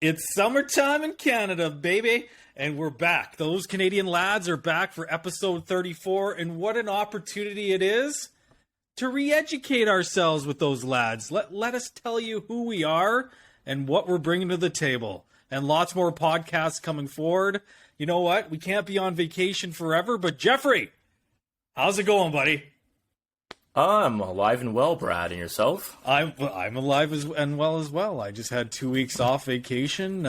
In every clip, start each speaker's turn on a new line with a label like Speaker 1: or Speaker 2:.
Speaker 1: It's summertime in Canada, baby, and we're back. Those Canadian lads are back for episode 34, and what an opportunity it is to re-educate ourselves with those lads. Let us tell you who we are and what we're bringing to the table, and lots more podcasts coming forward. You know what? We can't be on vacation forever, but Jeffrey, how's it going, buddy?
Speaker 2: I'm alive and well, Brad, and yourself?
Speaker 1: I'm alive and well as well. I just had 2 weeks off vacation,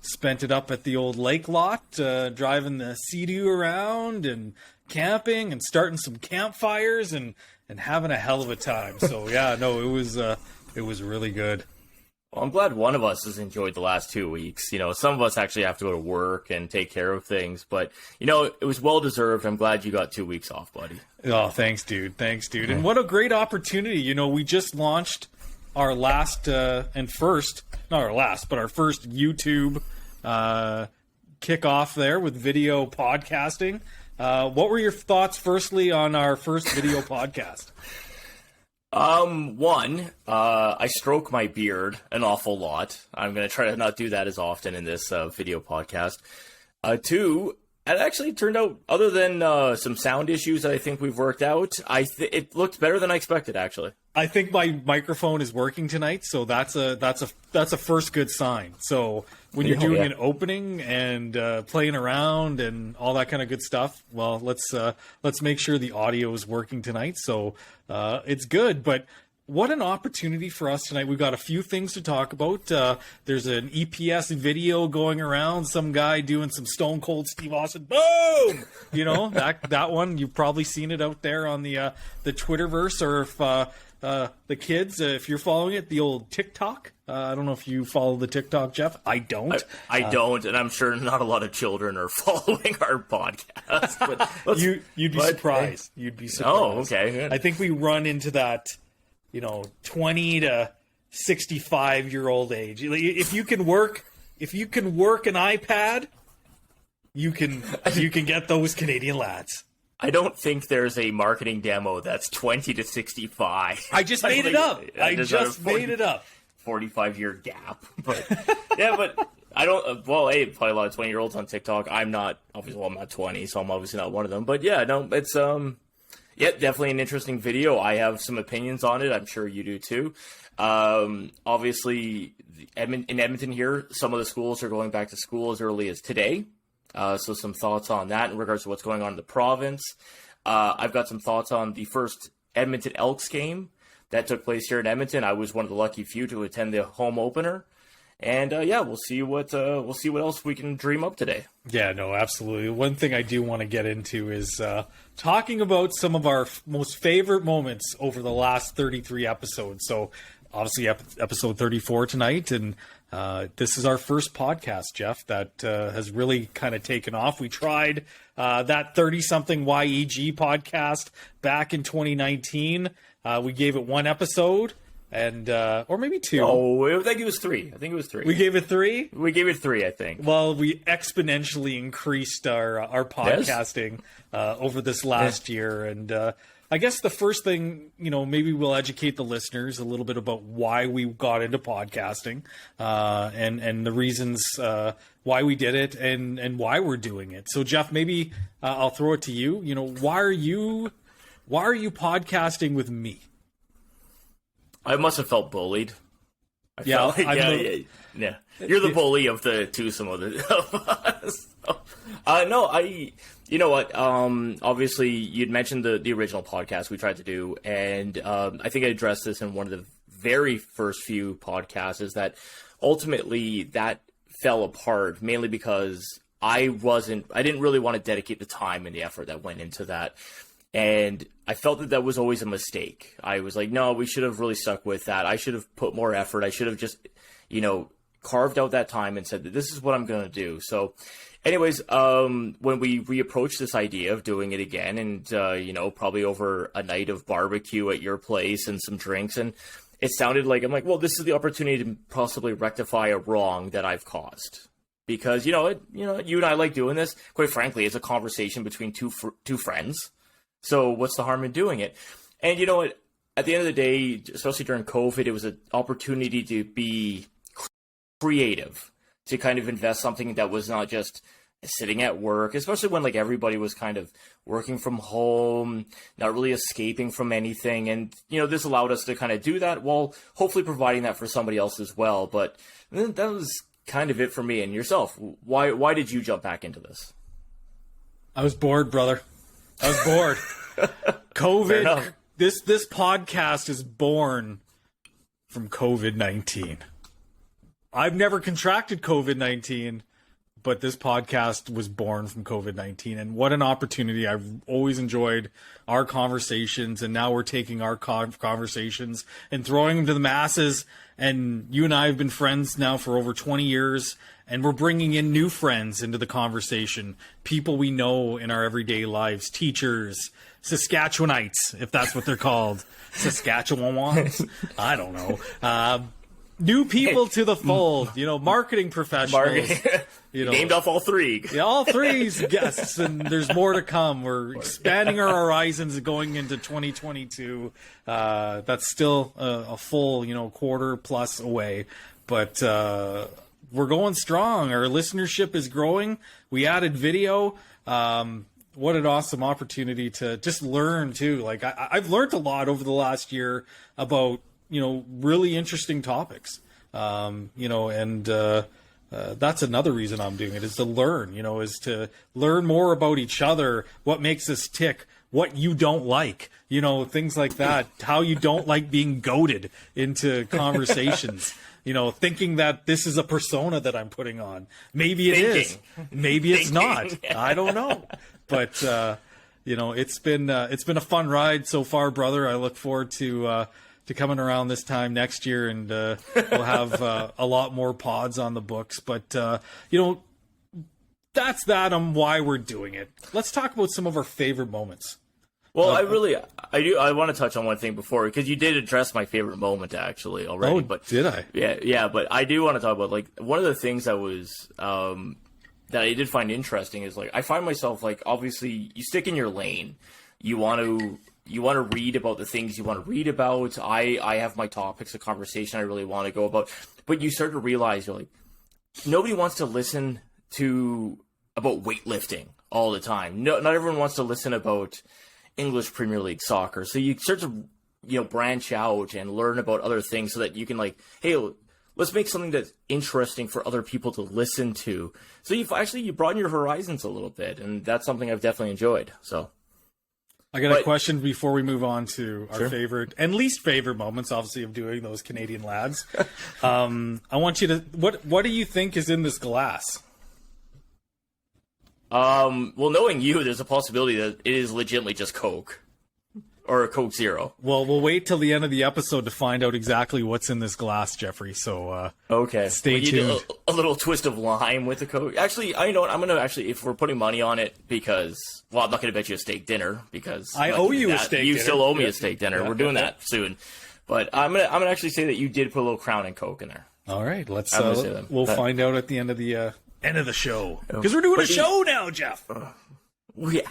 Speaker 1: spent it up at the old lake lot, driving the Sea-Doo around and camping and starting some campfires and having a hell of a time. So yeah, no, it was really good.
Speaker 2: Well, I'm glad one of us has enjoyed the last 2 weeks. You know, some of us actually have to go to work and take care of things, but, you know, it was well-deserved. I'm glad you got 2 weeks off, buddy.
Speaker 1: Oh, thanks, dude. And what a great opportunity. You know, we just launched our last and first, not our last, but our first YouTube kickoff there with video podcasting. What were your thoughts, firstly, on our first video podcast?
Speaker 2: I stroke my beard an awful lot. I'm going to try to not do that as often in this video podcast. Two, it actually turned out, other than some sound issues that I think we've worked out, it looked better than I expected, actually.
Speaker 1: I think my microphone is working tonight, so that's a first good sign. So when you're doing an opening and playing around and all that kind of good stuff, well, let's make sure the audio is working tonight. So it's good, but what an opportunity for us tonight. We've got a few things to talk about. There's an EPS video going around, some guy doing some Stone Cold Steve Austin, boom! You know, that one, you've probably seen it out there on the Twitterverse, or if the kids, if you're following it, the old TikTok. I don't know if you follow the TikTok, Jeff. I don't.
Speaker 2: I don't, and I'm sure not a lot of children are following our podcast. But
Speaker 1: you'd be surprised. You'd be surprised.
Speaker 2: Oh, okay. Good.
Speaker 1: I think we run into that, 20 to 65-year-old age. If you can work an iPad, you can get those Canadian lads.
Speaker 2: I don't think there's a marketing demo that's 20 to 65.
Speaker 1: I just made it up. I just made it up.
Speaker 2: 45-year gap. But yeah, but I don't. Well, hey, probably a lot of 20-year-olds on TikTok. I'm not. Obviously, well, I'm not 20, so I'm obviously not one of them. But yeah, no, it's yeah, definitely an interesting video. I have some opinions on it. I'm sure you do too. Obviously, in Edmonton here, some of the schools are going back to school as early as today. So some thoughts on that in regards to what's going on in the province. I've got some thoughts on the first Edmonton Elks game that took place here in Edmonton. I was one of the lucky few to attend the home opener. And yeah, we'll see what else we can dream up today.
Speaker 1: Yeah, no, absolutely. One thing I do want to get into is talking about some of our most favorite moments over the last 33 episodes. So obviously episode 34 tonight, and this is our first podcast, Jeff, that has really kind of taken off. We tried that 30-something YEG podcast back in 2019. We gave it one episode. And or maybe two.
Speaker 2: Oh, I think it was three.
Speaker 1: We gave it three?
Speaker 2: We gave it three, I think.
Speaker 1: Well, we exponentially increased our podcasting over this last year. And I guess the first thing, maybe we'll educate the listeners a little bit about why we got into podcasting and the reasons why we did it and why we're doing it. So, Jeff, maybe I'll throw it to you. Why are you podcasting with me?
Speaker 2: I must have felt bullied.
Speaker 1: Yeah.
Speaker 2: You're the bully of the twosome of us. No, you know what? Obviously, you'd mentioned the original podcast we tried to do, and I think I addressed this in one of the very first few podcasts, is that ultimately that fell apart mainly because I didn't really want to dedicate the time and the effort that went into that. And I felt that was always a mistake. I was like, no, we should have really stuck with that. I should have put more effort. I should have just, carved out that time and said that this is what I'm going to do. So anyways, when we reapproached this idea of doing it again and, probably over a night of barbecue at your place and some drinks, and it sounded like, I'm like, well, this is the opportunity to possibly rectify a wrong that I've caused. Because, you and I like doing this. Quite frankly, it's a conversation between two friends. So what's the harm in doing it? And you know what? At the end of the day, especially during COVID, it was an opportunity to be creative. to kind of invest something that was not just sitting at work, especially when like everybody was kind of working from home, not really escaping from anything. And, this allowed us to kind of do that while hopefully providing that for somebody else as well. But that was kind of it for me. And yourself, why did you jump back into this?
Speaker 1: I was bored, brother. I was bored. COVID. This podcast is born from COVID-19. I've never contracted COVID-19, but this podcast was born from COVID-19, and what an opportunity. I've always enjoyed our conversations, and now we're taking our conversations and throwing them to the masses, and you and I have been friends now for over 20 years, and we're bringing in new friends into the conversation, people we know in our everyday lives, teachers, Saskatchewanites, if that's what they're called. Saskatchewans? I don't know. New people to the fold, marketing professionals.
Speaker 2: Named off all three.
Speaker 1: Yeah, all three's guests, and there's more to come. We're expanding our horizons going into 2022. That's still a full, quarter plus away, but we're going strong. Our listenership is growing. We added video. What an awesome opportunity to just learn too. Like I've learned a lot over the last year about really interesting topics. That's another reason I'm doing it, is to learn, is to learn more about each other, what makes us tick, what you don't like, things like that, how you don't like being goaded into conversations, thinking that this is a persona that I'm putting on. Maybe it is. Maybe it's not. I don't know. But, it's been a fun ride so far, brother. I look forward to coming around this time next year, and we'll have a lot more pods on the books. But, that's that on why we're doing it. Let's talk about some of our favorite moments.
Speaker 2: Well, I want to touch on one thing before, because you did address my favorite moment actually already.
Speaker 1: Oh,
Speaker 2: but
Speaker 1: did I?
Speaker 2: Yeah, but I do want to talk about, like, one of the things that was that I did find interesting is, like, I find myself, like, obviously you stick in your lane. You want to read about the things you want to read about. I have my topics of conversation I really want to go about. But you start to realize, you're like, nobody wants to listen about weightlifting all the time. No, not everyone wants to listen about English Premier League soccer. So you start to, branch out and learn about other things so that you can, like, hey, let's make something that's interesting for other people to listen to. So you broaden your horizons a little bit, and that's something I've definitely enjoyed. So
Speaker 1: I got a question before we move on to our favorite and least favorite moments, obviously, of doing those Canadian lads. I want you to, what do you think is in this glass?
Speaker 2: Well, knowing you, there's a possibility that it is legitimately just Coke. Or a Coke Zero.
Speaker 1: Well, we'll wait till the end of the episode to find out exactly what's in this glass, Jeffrey. So,
Speaker 2: okay.
Speaker 1: Stay tuned.
Speaker 2: A little twist of lime with the Coke. Actually, I'm going to if we're putting money on it, because, well, I'm not going to bet you a steak dinner, because
Speaker 1: I owe you a steak dinner.
Speaker 2: You still owe me a steak dinner. Yeah, we're doing that soon. But I'm gonna actually say that you did put a little Crown and Coke in there.
Speaker 1: All right. We'll find out at the end of the show. Because we're doing a show now, Jeff.
Speaker 2: Yeah.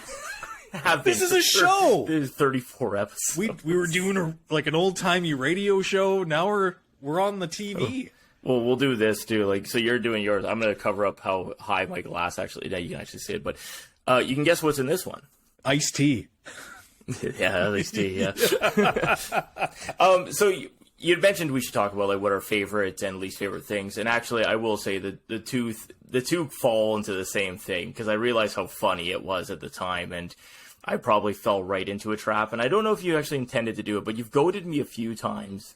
Speaker 1: This is a show.
Speaker 2: This is 34 episodes.
Speaker 1: We were doing an old timey radio show. Now we're on the TV.
Speaker 2: Well, we'll do this too. Like, so you're doing yours. I'm going to cover up how high my glass actually. Now you can actually see it, but you can guess what's in this one.
Speaker 1: Iced tea.
Speaker 2: Yeah, iced tea. Yeah. So you'd mentioned we should talk about, like, what our favorite and least favorite things, and actually, I will say that the two fall into the same thing, because I realized how funny it was at the time, and I probably fell right into a trap, and I don't know if you actually intended to do it, but you've goaded me a few times,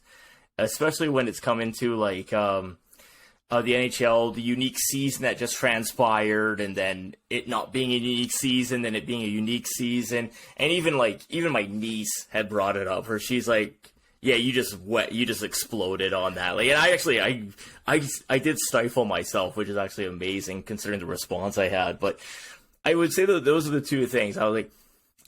Speaker 2: especially when it's come into, like, the NHL, the unique season that just transpired, and then it not being a unique season, then it being a unique season, and even my niece had brought it up, where she's like, yeah, you just exploded on that. Like, and I did stifle myself, which is actually amazing considering the response I had, but I would say that those are the two things. I was like,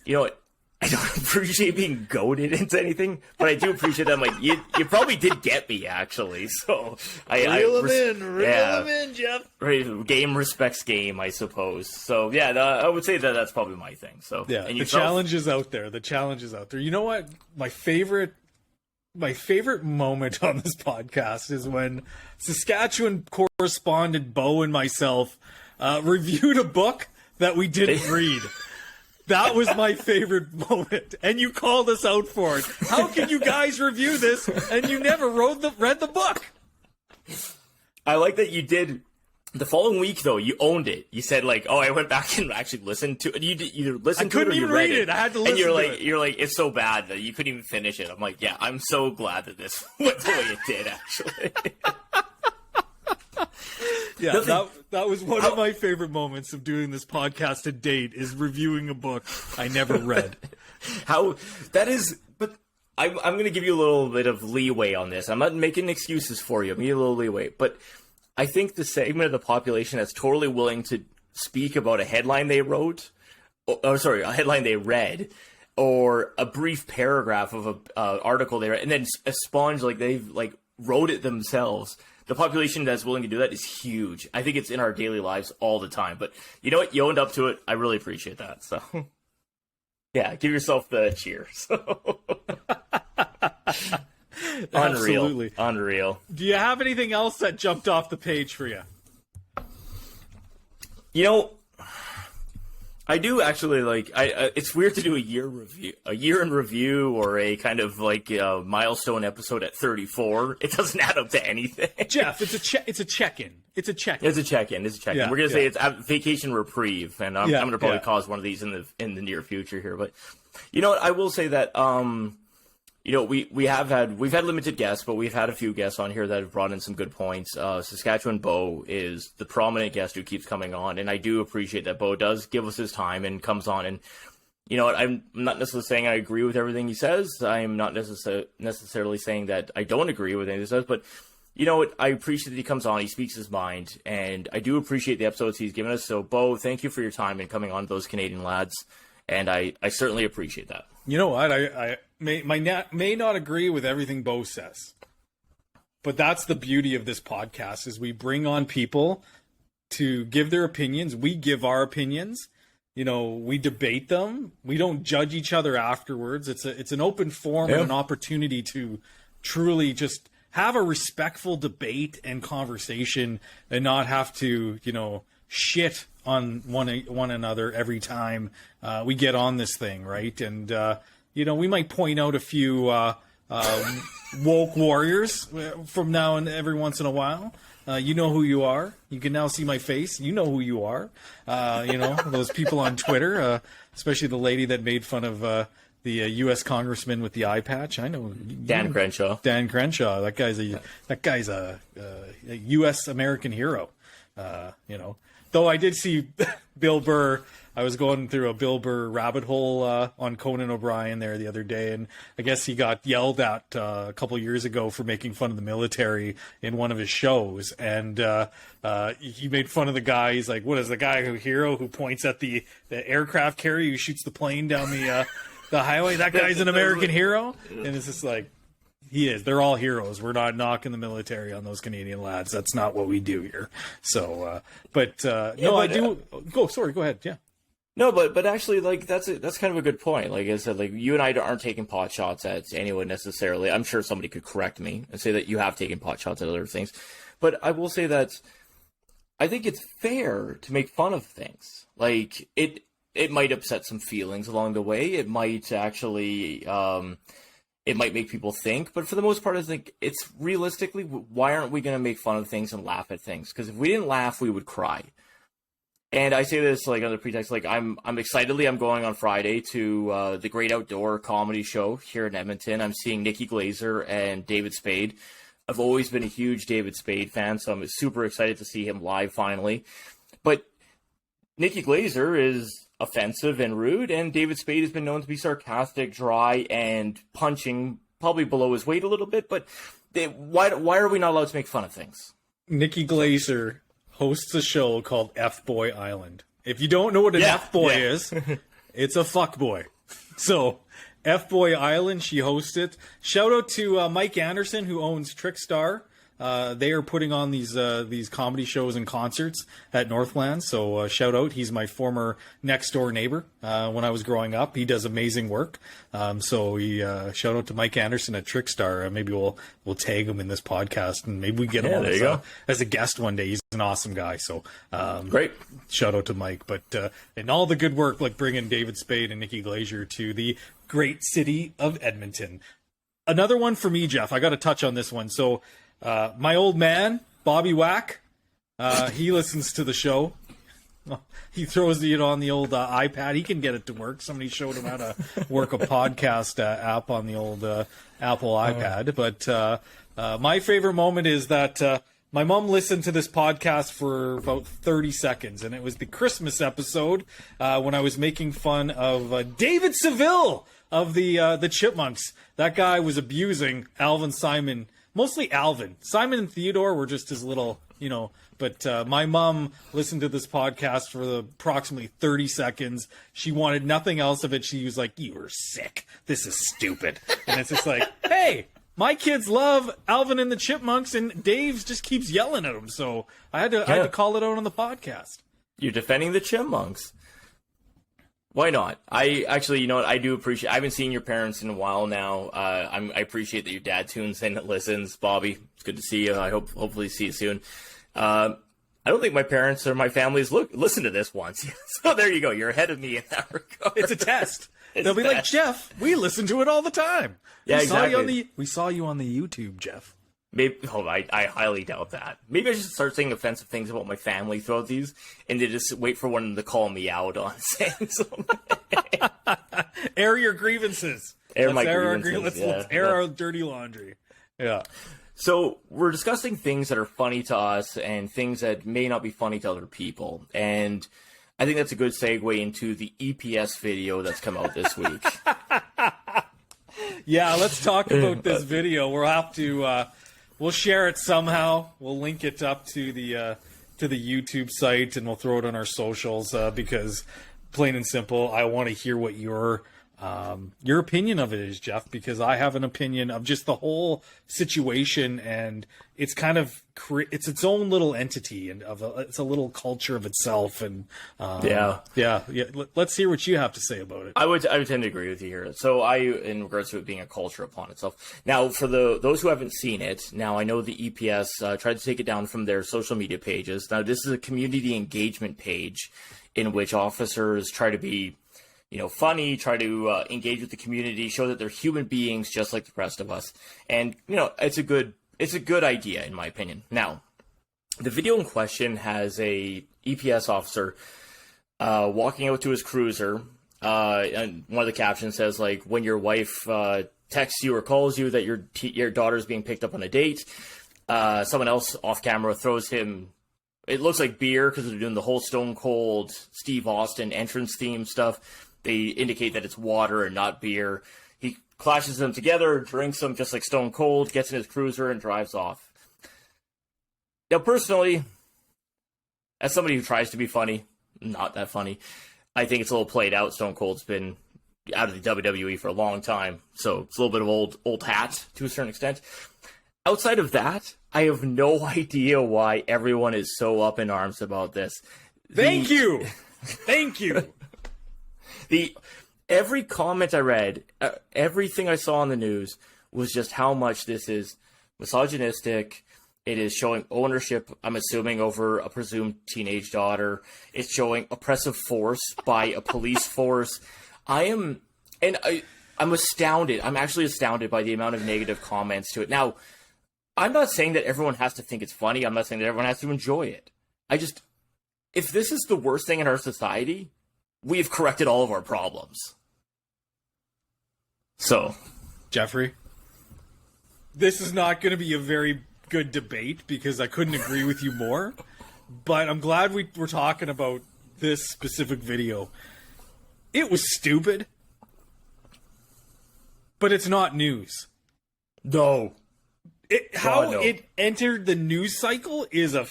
Speaker 2: I don't appreciate being goaded into anything, but I do appreciate that. I'm like, you probably did get me, actually. So
Speaker 1: reel him in, Jeff.
Speaker 2: Right, game respects game, I suppose. So yeah, I would say that's probably my thing. So
Speaker 1: yeah, and the challenge is out there. You know what? My favorite my favorite moment on this podcast is when Saskatchewan correspondent Bo and myself reviewed a book that we didn't read. That was my favorite moment, and you called us out for it. How can you guys review this and you never read the book?
Speaker 2: I like that you did. The following week, though, you owned it. You said, like, "Oh, I went back and actually listened to it." You either listened to it or you read it.
Speaker 1: I had to listen to it.
Speaker 2: You're like, it's so bad that you couldn't even finish it. I'm like, yeah, I'm so glad that this went the way it did, actually.
Speaker 1: Yeah, that was one of my favorite moments of doing this podcast to date, is reviewing a book I never read.
Speaker 2: But I'm going to give you a little bit of leeway on this. I'm not making excuses for you. I'm going to give you a little leeway, but I think the segment of the population that's totally willing to speak about a headline they wrote, a headline they read, or a brief paragraph of a article they read, and then a sponge like they've like wrote it themselves. The population that's willing to do that is huge. I think it's in our daily lives all the time. But you know what? You owned up to it. I really appreciate that. So, yeah, give yourself the cheer. So.
Speaker 1: Absolutely.
Speaker 2: Unreal.
Speaker 1: Do you have anything else that jumped off the page for you?
Speaker 2: You know, I do actually like. It's weird to do a year in review, or a kind of like milestone episode at 34. It doesn't add up to anything.
Speaker 1: Jeff, it's a check-in. It's a check-in.
Speaker 2: It's a check-in.
Speaker 1: Yeah,
Speaker 2: We're gonna say it's a vacation reprieve, and I'm gonna probably cause one of these in the near future here. But you know what? I will say that you know, we've had limited guests, but we've had a few guests on here that have brought in some good points. Saskatchewan Bo is the prominent guest who keeps coming on, and I do appreciate that Bo does give us his time and comes on. And you know what, I'm not necessarily saying I agree with everything he says. I'm not necessarily saying that I don't agree with anything he says, but you know what, I appreciate that he comes on, he speaks his mind, and I do appreciate the episodes he's given us. So Bo, thank you for your time and coming on Those Canadian Lads, and I certainly appreciate that.
Speaker 1: You know what, I may not agree with everything Bo says, but that's the beauty of this podcast, is we bring on people to give their opinions. We give our opinions. You know, we debate them. We don't judge each other afterwards. It's an open forum and an opportunity to truly just have a respectful debate and conversation, and not have to, you know, shit on one another every time we get on this thing, right? And you know, we might point out a few woke warriors from now and every once in a while. You know who you are. You can now see my face. You know who you are. You know, those people on Twitter, especially the lady that made fun of the U.S. congressman with the eye patch. I know
Speaker 2: Dan Crenshaw.
Speaker 1: Dan Crenshaw. That guy's a U.S. American hero. You know, though I did see Bill Burr. I was going through a Bill Burr rabbit hole on Conan O'Brien there the other day, and I guess he got yelled at a couple years ago for making fun of the military in one of his shows, and he made fun of the guy. He's like, "What is the guy who points at the aircraft carrier who shoots the plane down the highway? That guy's an American hero." And it's just like, he is. They're all heroes. We're not knocking the military on Those Canadian Lads. That's not what we do here. So, I do. Sorry, go ahead. Yeah.
Speaker 2: No, but actually, like, that's kind of a good point. Like I said, like, you and I aren't taking pot shots at anyone necessarily. I'm sure somebody could correct me and say that you have taken pot shots at other things. But I will say that I think it's fair to make fun of things. Like, it might upset some feelings along the way. It might actually, it might make people think. But for the most part, I think it's realistically, why aren't we going to make fun of things and laugh at things? Because if we didn't laugh, we would cry. And I say this like under pretext, like I'm excitedly, I'm going on Friday to the Great Outdoor Comedy Show here in Edmonton. I'm seeing Nikki Glazer and David Spade. I've always been a huge David Spade fan, so I'm super excited to see him live finally. But Nikki Glazer is offensive and rude, and David Spade has been known to be sarcastic, dry, and punching probably below his weight a little bit. But why are we not allowed to make fun of things?
Speaker 1: Nikki Glazer hosts a show called F-Boy Island. If you don't know what an F-Boy is, it's a fuckboy. So, F-Boy Island, she hosts it. Shout out to Mike Anderson, who owns Trickstar they are putting on these comedy shows and concerts at Northland. So shout out, he's my former next door neighbor when I was growing up. He does amazing work. So shout out to Mike Anderson at Trickstar. Maybe we'll tag him in this podcast, and maybe we get him on as a guest one day. He's an awesome guy. So
Speaker 2: great.
Speaker 1: Shout out to Mike. But and all the good work, like bringing David Spade and Nikki Glazier to the great city of Edmonton. Another one for me, Jeff. I got to touch on this one. So my old man, Bobby Wack, he listens to the show. He throws it on the old iPad. He can get it to work. Somebody showed him how to work a podcast app on the old Apple iPad. But my favorite moment is that my mom listened to this podcast for about 30 seconds, and it was the Christmas episode when I was making fun of David Seville of the Chipmunks. That guy was abusing Alvin Simon, mostly Alvin. Simon and Theodore were just his little, but my mom listened to this podcast for approximately 30 seconds. She wanted nothing else of it. She was like, "You were sick. This is stupid." And it's just like, hey, my kids love Alvin and the Chipmunks, and Dave just keeps yelling at them. So I had to call it out on the podcast.
Speaker 2: You're defending the Chipmunks. Why not? I actually, I do appreciate. I haven't seen your parents in a while now. I appreciate that your dad tunes in and listens. Bobby, it's good to see you. I hopefully see you soon. I don't think my parents or my families listen to this once. So there you go. You're ahead of me in that regard.
Speaker 1: It's a test. They'll be like, Jeff, we listen to it all the time.
Speaker 2: Yeah, exactly.
Speaker 1: We saw you on the YouTube, Jeff.
Speaker 2: Maybe. Oh, I highly doubt that. Maybe I should start saying offensive things about my family throughout these, and then just wait for one of them to call me out on saying something.
Speaker 1: Air your grievances.
Speaker 2: Air my grievances.
Speaker 1: Let's air our dirty laundry. Yeah.
Speaker 2: So we're discussing things that are funny to us and things that may not be funny to other people, and I think that's a good segue into the EPS video that's come out this week.
Speaker 1: Yeah, let's talk about this video. We'll have to. We'll share it somehow. We'll link it up to the YouTube site, and we'll throw it on our socials because, plain and simple, I want to hear what your opinion of it is, Jeff, because I have an opinion of just the whole situation, and it's kind of it's its own little entity, and it's a little culture of itself, and yeah. Let's hear what you have to say about it.
Speaker 2: I would tend to agree with you here. So in regards to it being a culture upon itself. Now, for those who haven't seen it, now I know the EPS tried to take it down from their social media pages. Now, this is a community engagement page in which officers try to be funny, try to engage with the community, show that they're human beings just like the rest of us. And, it's a good idea, in my opinion. Now, the video in question has a EPS officer walking out to his cruiser, and one of the captions says, like, when your wife texts you or calls you that your daughter's being picked up on a date, someone else off camera throws him, it looks like beer because they're doing the whole Stone Cold Steve Austin entrance theme stuff. They indicate that it's water and not beer. He clashes them together, drinks them just like Stone Cold, gets in his cruiser, and drives off. Now, personally, as somebody who tries to be funny, not that funny, I think it's a little played out. Stone Cold's been out of the WWE for a long time, so it's a little bit of old hat to a certain extent. Outside of that, I have no idea why everyone is so up in arms about this.
Speaker 1: Thank you!
Speaker 2: Every comment I read, everything I saw on the news was just how much this is misogynistic. It is showing ownership, I'm assuming, over a presumed teenage daughter. It's showing oppressive force by a police force. I'm astounded. I'm actually astounded by the amount of negative comments to it. Now, I'm not saying that everyone has to think it's funny. I'm not saying that everyone has to enjoy it. If this is the worst thing in our society, we've corrected all of our problems. So,
Speaker 1: Jeffrey, this is not going to be a very good debate because I couldn't agree with you more, but I'm glad we're talking about this specific video. It was stupid, but it's not news.
Speaker 2: No.
Speaker 1: It entered the news cycle is a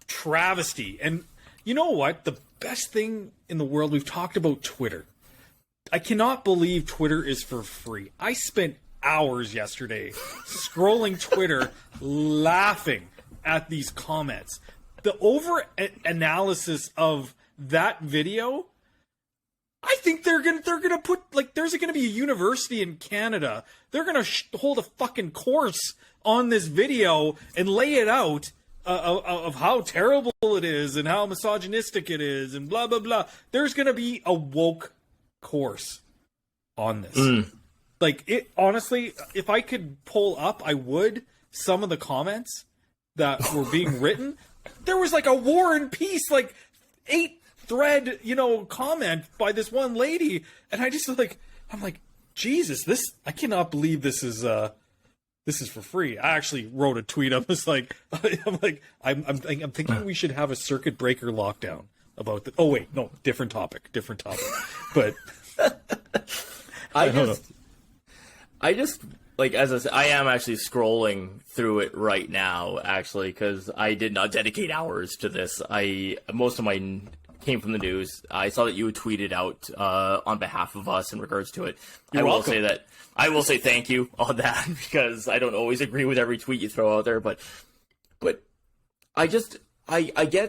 Speaker 1: travesty. And you know what? The best thing in the world, we've talked about Twitter. I cannot believe Twitter is for free. I spent hours yesterday scrolling Twitter, laughing at these comments. The over analysis of that video, I think they're gonna put, like, there's gonna be a university in Canada. They're gonna hold a fucking course on this video and lay it out of how terrible it is and how misogynistic it is and blah blah blah. There's gonna be a woke course on this. Like, it honestly, if I could pull up, I would, some of the comments that were being written. There was like a War and Peace, like 8-thread, comment by this one lady, and I just I'm like, Jesus, I cannot believe this is for free. I actually wrote a tweet. I'm thinking we should have a circuit breaker lockdown about the. Oh wait, no, different topic. But
Speaker 2: I just like, as I said, I am actually scrolling through it right now, actually, because I did not dedicate hours to this. Most of mine came from the news. I saw that you had tweeted out on behalf of us in regards to it.
Speaker 1: You're welcome.
Speaker 2: I will say thank you on that, because I don't always agree with every tweet you throw out there, but I get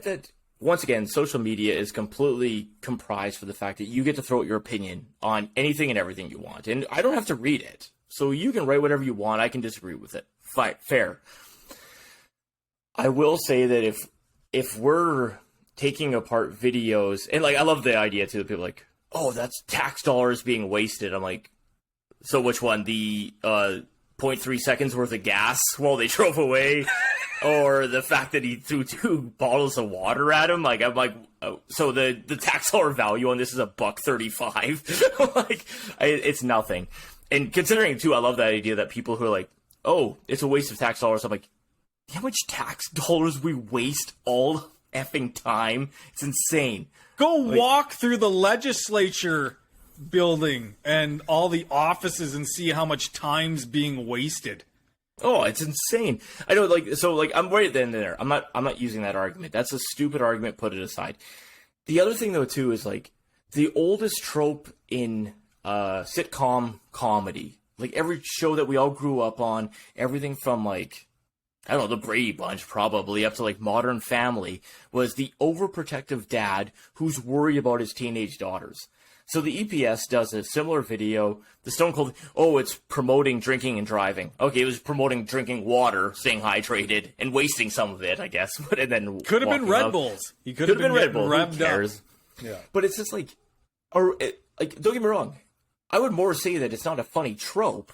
Speaker 2: that. Once again, social media is completely comprised for the fact that you get to throw out your opinion on anything and everything you want. And I don't have to read it. So you can write whatever you want. I can disagree with it. Fine, fair. I will say that if we're taking apart videos, and like, I love the idea too, that people are like, oh, that's tax dollars being wasted. I'm like, so which one? The 0.3 seconds worth of gas while they drove away? Or the fact that he threw 2 bottles of water at him? Like, I'm like, oh, so the tax dollar value on this is $1.35. Like, it's nothing. And considering too, I love that idea that people who are like, oh, it's a waste of tax dollars. I'm like, how much tax dollars we waste all effing time? It's insane.
Speaker 1: Go walk through the legislature building and all the offices and see how much time's being wasted.
Speaker 2: Oh, it's insane. I know, I'm right at the end there. I'm not using that argument. That's a stupid argument. Put it aside. The other thing, though, too, is, like, the oldest trope in sitcom comedy. Like, every show that we all grew up on, everything from, like, I don't know, the Brady Bunch, probably, up to, like, Modern Family, was the overprotective dad who's worried about his teenage daughters. So the EPS does a similar video. The Stone Cold, it's promoting drinking and driving. Okay, it was promoting drinking water, staying hydrated, and wasting some of it, I guess. And then
Speaker 1: could have been Red Bulls. He could have been Red Bull. Who cares?
Speaker 2: Yeah. But it's just like, don't get me wrong. I would more say that it's not a funny trope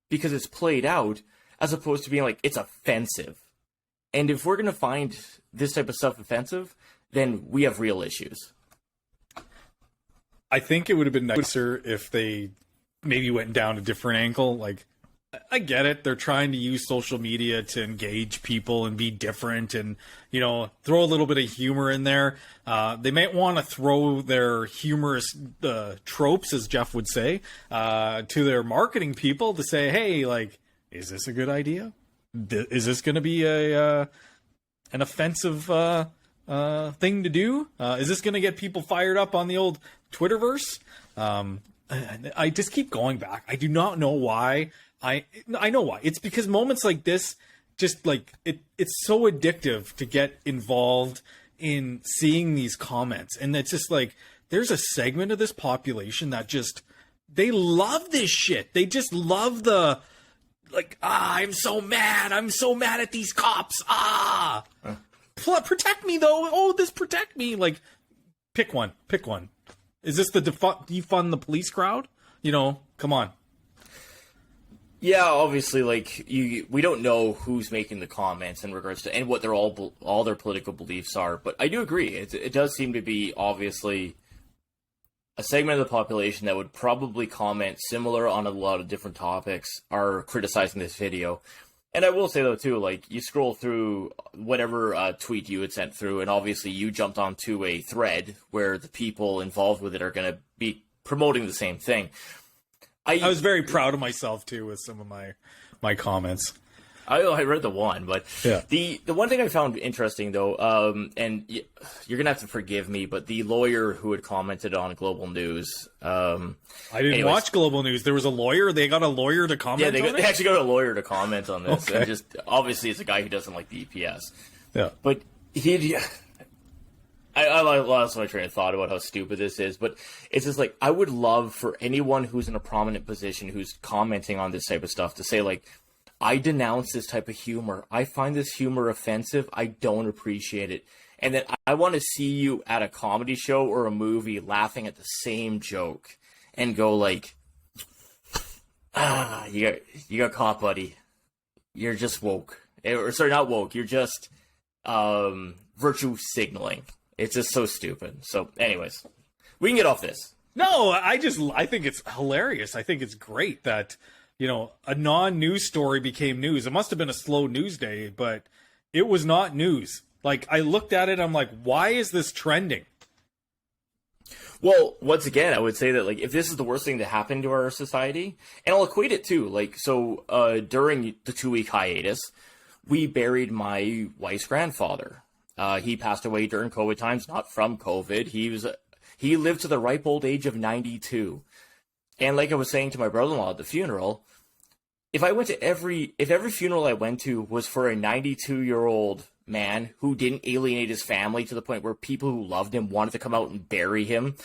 Speaker 2: because it's played out, as opposed to being like, it's offensive. And if we're gonna find this type of stuff offensive, then we have real issues.
Speaker 1: I think it would have been nicer if they maybe went down a different angle. Like, I get it. They're trying to use social media to engage people and be different and, throw a little bit of humor in there. They might want to throw their humorous tropes, as Jeff would say, to their marketing people to say, hey, like, is this a good idea? Is this going to be an offensive thing to do? Is this going to get people fired up on the old Twitterverse? I just keep going back. I do not know why. I know why. It's because moments like this, just like it's so addictive to get involved in seeing these comments, and it's just like there's a segment of this population that just they love this shit. They just love the I'm so mad at these cops. Protect me though. Oh, this protect me. Like, pick one. Is this the defund the police crowd? Come on.
Speaker 2: Yeah, obviously, we don't know who's making the comments in regards to and what their all their political beliefs are. But I do agree. It does seem to be obviously a segment of the population that would probably comment similar on a lot of different topics are criticizing this video. And I will say, though, too, you scroll through whatever tweet you had sent through, and obviously you jumped onto a thread where the people involved with it are going to be promoting the same thing.
Speaker 1: I was very proud of myself, too, with some of my comments.
Speaker 2: I read the one, but
Speaker 1: Yeah.
Speaker 2: the one thing I found interesting though, and you're gonna have to forgive me, but the lawyer who had commented on Global News,
Speaker 1: I didn't watch Global News. There was a lawyer. They got a lawyer to comment.
Speaker 2: Yeah,
Speaker 1: on
Speaker 2: they
Speaker 1: it?
Speaker 2: actually got a lawyer to comment on this.
Speaker 1: Okay.
Speaker 2: And just obviously, it's a guy who doesn't like the EPS.
Speaker 1: Yeah.
Speaker 2: But I lost my train of thought about how stupid this is, but it's just like, I would love for anyone who's in a prominent position who's commenting on this type of stuff to say, like, I denounce this type of humor. I find this humor offensive. I don't appreciate it. And then I want to see you at a comedy show or a movie laughing at the same joke and go like, you got caught, buddy. You're just woke. Or sorry, not woke. You're just virtue signaling. It's just so stupid. So, anyways, we can get off this.
Speaker 1: No, I think it's hilarious. I think it's great that, a non-news story became news. It must have been a slow news day, but it was not news. Like, I looked at it, I'm like, why is this trending?
Speaker 2: Well, once again, I would say that, like, if this is the worst thing to happen to our society, and I'll equate it too, like, so during the 2-week hiatus, we buried my wife's grandfather. He passed away during COVID times, not from COVID. He lived to the ripe old age of 92. And like I was saying to my brother-in-law at the funeral, if every funeral I went to was for a 92-year-old man who didn't alienate his family to the point where people who loved him wanted to come out and bury him,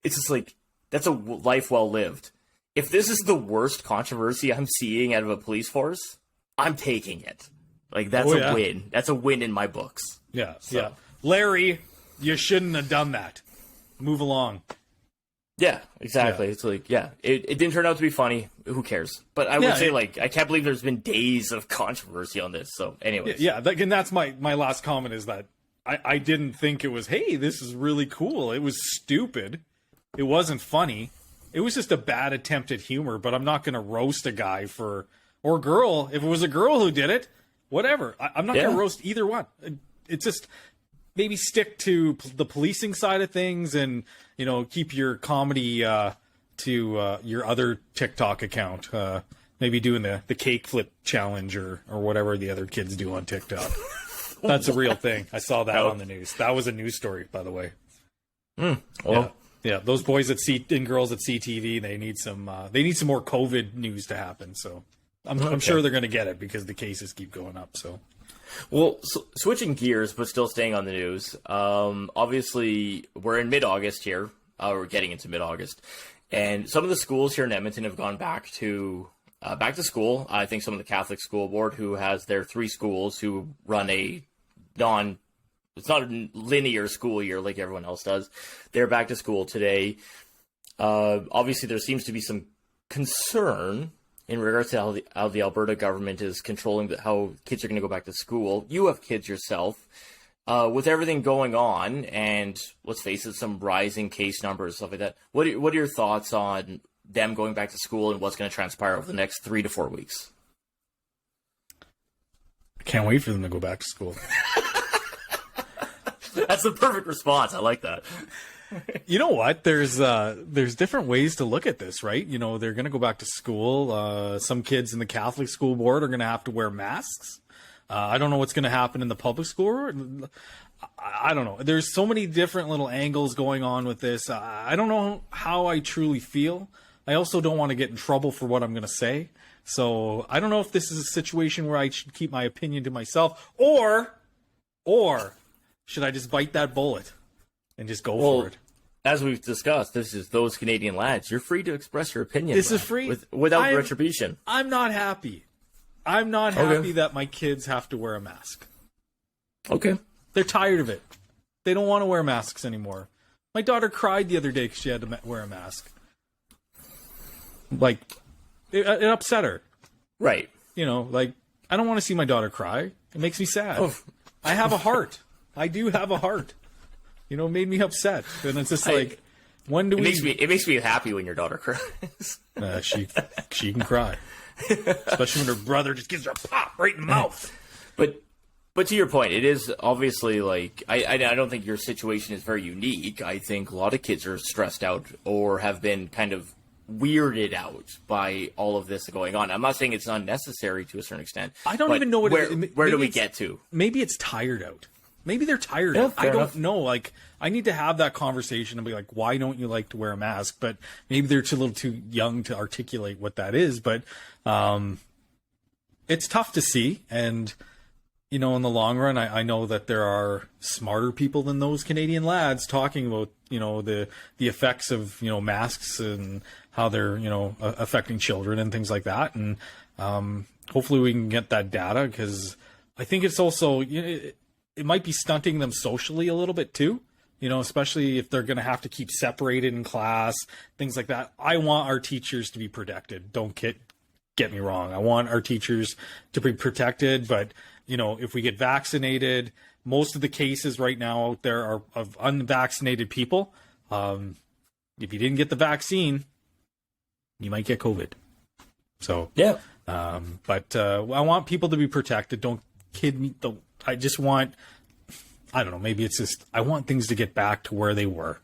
Speaker 2: it's just like, that's a life well lived. If this is the worst controversy I'm seeing out of a police force, I'm taking it. Like, that's a win. That's a win in my books.
Speaker 1: Yeah, yeah. Larry, you shouldn't have done that. Move along.
Speaker 2: Yeah, exactly. Yeah. It's like, it didn't turn out to be funny. Who cares? But I would say, like, I can't believe there's been days of controversy on this. So, anyways.
Speaker 1: Yeah, and that's my last comment is that I didn't think it was, hey, this is really cool. It was stupid. It wasn't funny. It was just a bad attempt at humor, but I'm not going to roast a guy or girl. If it was a girl who did it, whatever. I'm not going to roast either one. It's just maybe stick to the policing side of things and, keep your comedy to your other TikTok account. Maybe doing the cake flip challenge or whatever the other kids do on TikTok. That's a real thing. I saw that on the news. That was a news story, by the way.
Speaker 2: Well,
Speaker 1: yeah. Those boys and girls at CTV, they need some more COVID news to happen. So I'm sure they're going to get it because the cases keep going up. So.
Speaker 2: Well, switching gears, but still staying on the news. Obviously, we're in mid-August here. We're getting into mid-August, and some of the schools here in Edmonton have gone back to school. I think some of the Catholic School Board, who has their 3 schools, who run it's not a linear school year like everyone else does. They're back to school today. Obviously, there seems to be some concern in regards to how the Alberta government is controlling how kids are going to go back to school. You have kids yourself. With everything going on, and let's face it, some rising case numbers, stuff like that, what are your thoughts on them going back to school and what's going to transpire over the next 3 to 4 weeks?
Speaker 1: I can't wait for them to go back to school.
Speaker 2: That's the perfect response. I like that.
Speaker 1: You know what? There's different ways to look at this, right? They're going to go back to school. Some kids in the Catholic School Board are going to have to wear masks. I don't know what's going to happen in the public school. I don't know. There's so many different little angles going on with this. I don't know how I truly feel. I also don't want to get in trouble for what I'm going to say. So I don't know if this is a situation where I should keep my opinion to myself, or should I just bite that bullet and just go for it?
Speaker 2: As we've discussed, this is Those Canadian Lads. You're free to express your opinion.
Speaker 1: This is free.
Speaker 2: Without retribution.
Speaker 1: I'm not happy. I'm not happy that my kids have to wear a mask.
Speaker 2: Okay.
Speaker 1: They're tired of it. They don't want to wear masks anymore. My daughter cried the other day because she had to wear a mask. Like, it upset her.
Speaker 2: Right.
Speaker 1: I don't want to see my daughter cry. It makes me sad. Oh. I have a heart. I do have a heart. It made me upset. And it's just like, when do
Speaker 2: It makes me happy when your daughter cries.
Speaker 1: She can cry. Especially when her brother just gives her a pop right in the mouth.
Speaker 2: But to your point, it is obviously like, I don't think your situation is very unique. I think a lot of kids are stressed out or have been kind of weirded out by all of this going on. I'm not saying it's unnecessary to a certain extent.
Speaker 1: I don't even know what
Speaker 2: where do we get to?
Speaker 1: Maybe it's tired out. Maybe they're tired out. I don't know. Like, I need to have that conversation and be like, why don't you like to wear a mask? But maybe they're a little too young to articulate what that is. But it's tough to see. And, you know, in the long run, I know that there are smarter people than those Canadian lads talking about, you know, the effects of, you know, masks and how they're, you know, affecting children and things like that. And hopefully we can get that data, because I think it's also, you know, it might be stunting them socially a little bit too, you know, especially if they're going to have to keep separated in class, things like that. I want our teachers to be protected. Don't get me wrong. I want our teachers to be protected, but, you know, if we get vaccinated, most of the cases right now out there are of unvaccinated people. If you didn't get the vaccine, you might get COVID. So,
Speaker 2: yeah.
Speaker 1: But I want people to be protected. Don't kid me. I just want, I don't know, maybe it's just, I want things to get back to where they were.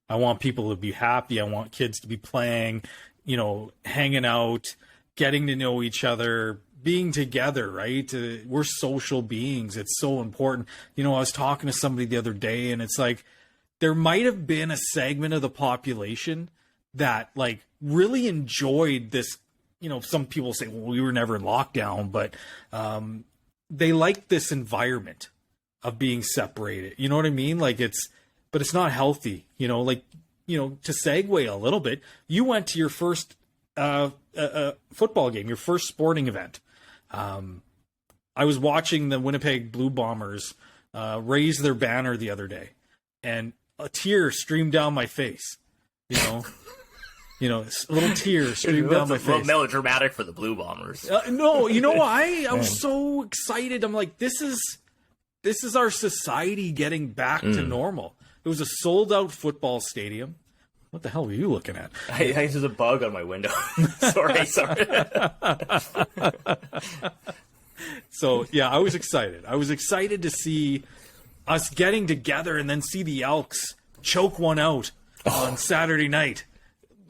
Speaker 1: I want people to be happy. I want kids to be playing, you know, hanging out, getting to know each other, being together, right? We're social beings. It's so important. You know, I was talking to somebody the other day, and it's like, there might have been a segment of the population that like really enjoyed this. You know, some people say, well, we were never in lockdown, but they like this environment of being separated. You know what I mean? Like but it's not healthy, you know, like, you know, to segue a little bit, you went to your first football game, your first sporting event. I was watching the Winnipeg Blue Bombers raise their banner the other day, and a tear streamed down my face, you know. You know, a little tear streamed down my face.
Speaker 2: A little melodramatic for the Blue Bombers.
Speaker 1: No, you know, I was so excited. I'm like, this is our society getting back to normal. It was a sold-out football stadium. What the hell were you looking at?
Speaker 2: There's a bug on my window. sorry.
Speaker 1: So, yeah, I was excited. I was excited to see us getting together and then see the Elks choke one out on Saturday night.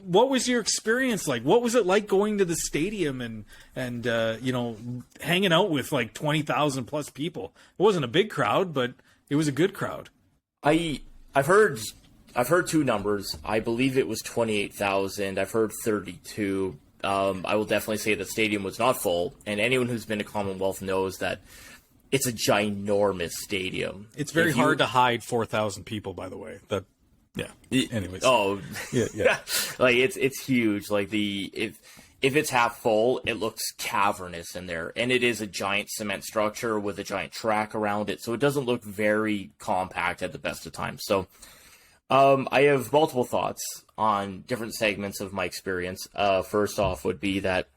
Speaker 1: What was your experience like? What was it like going to the stadium and you know, hanging out with like 20,000 plus people? It wasn't a big crowd, but it was a good crowd.
Speaker 2: I've heard two numbers. I believe it was 28,000. I've heard 32. I will definitely say the stadium was not full, and anyone who's been to Commonwealth knows that it's a ginormous stadium.
Speaker 1: It's very hard to hide 4,000 people, by the way. Yeah. Anyways.
Speaker 2: Oh,
Speaker 1: yeah.
Speaker 2: Like it's huge. Like if it's half full, it looks cavernous in there, and it is a giant cement structure with a giant track around it, so it doesn't look very compact at the best of times. So, I have multiple thoughts on different segments of my experience. First off, would be that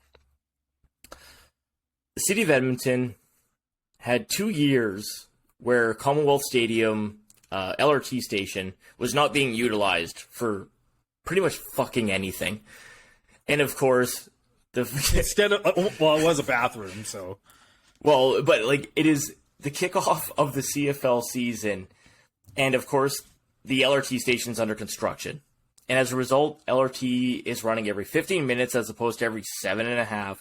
Speaker 2: the city of Edmonton had 2 years where Commonwealth Stadium. LRT station was not being utilized for pretty much fucking anything. And of course,
Speaker 1: instead of, well, it was a bathroom, so.
Speaker 2: Well, but like it is the kickoff of the CFL season. And of course, the LRT station's under construction. And as a result, LRT is running every 15 minutes as opposed to every 7.5.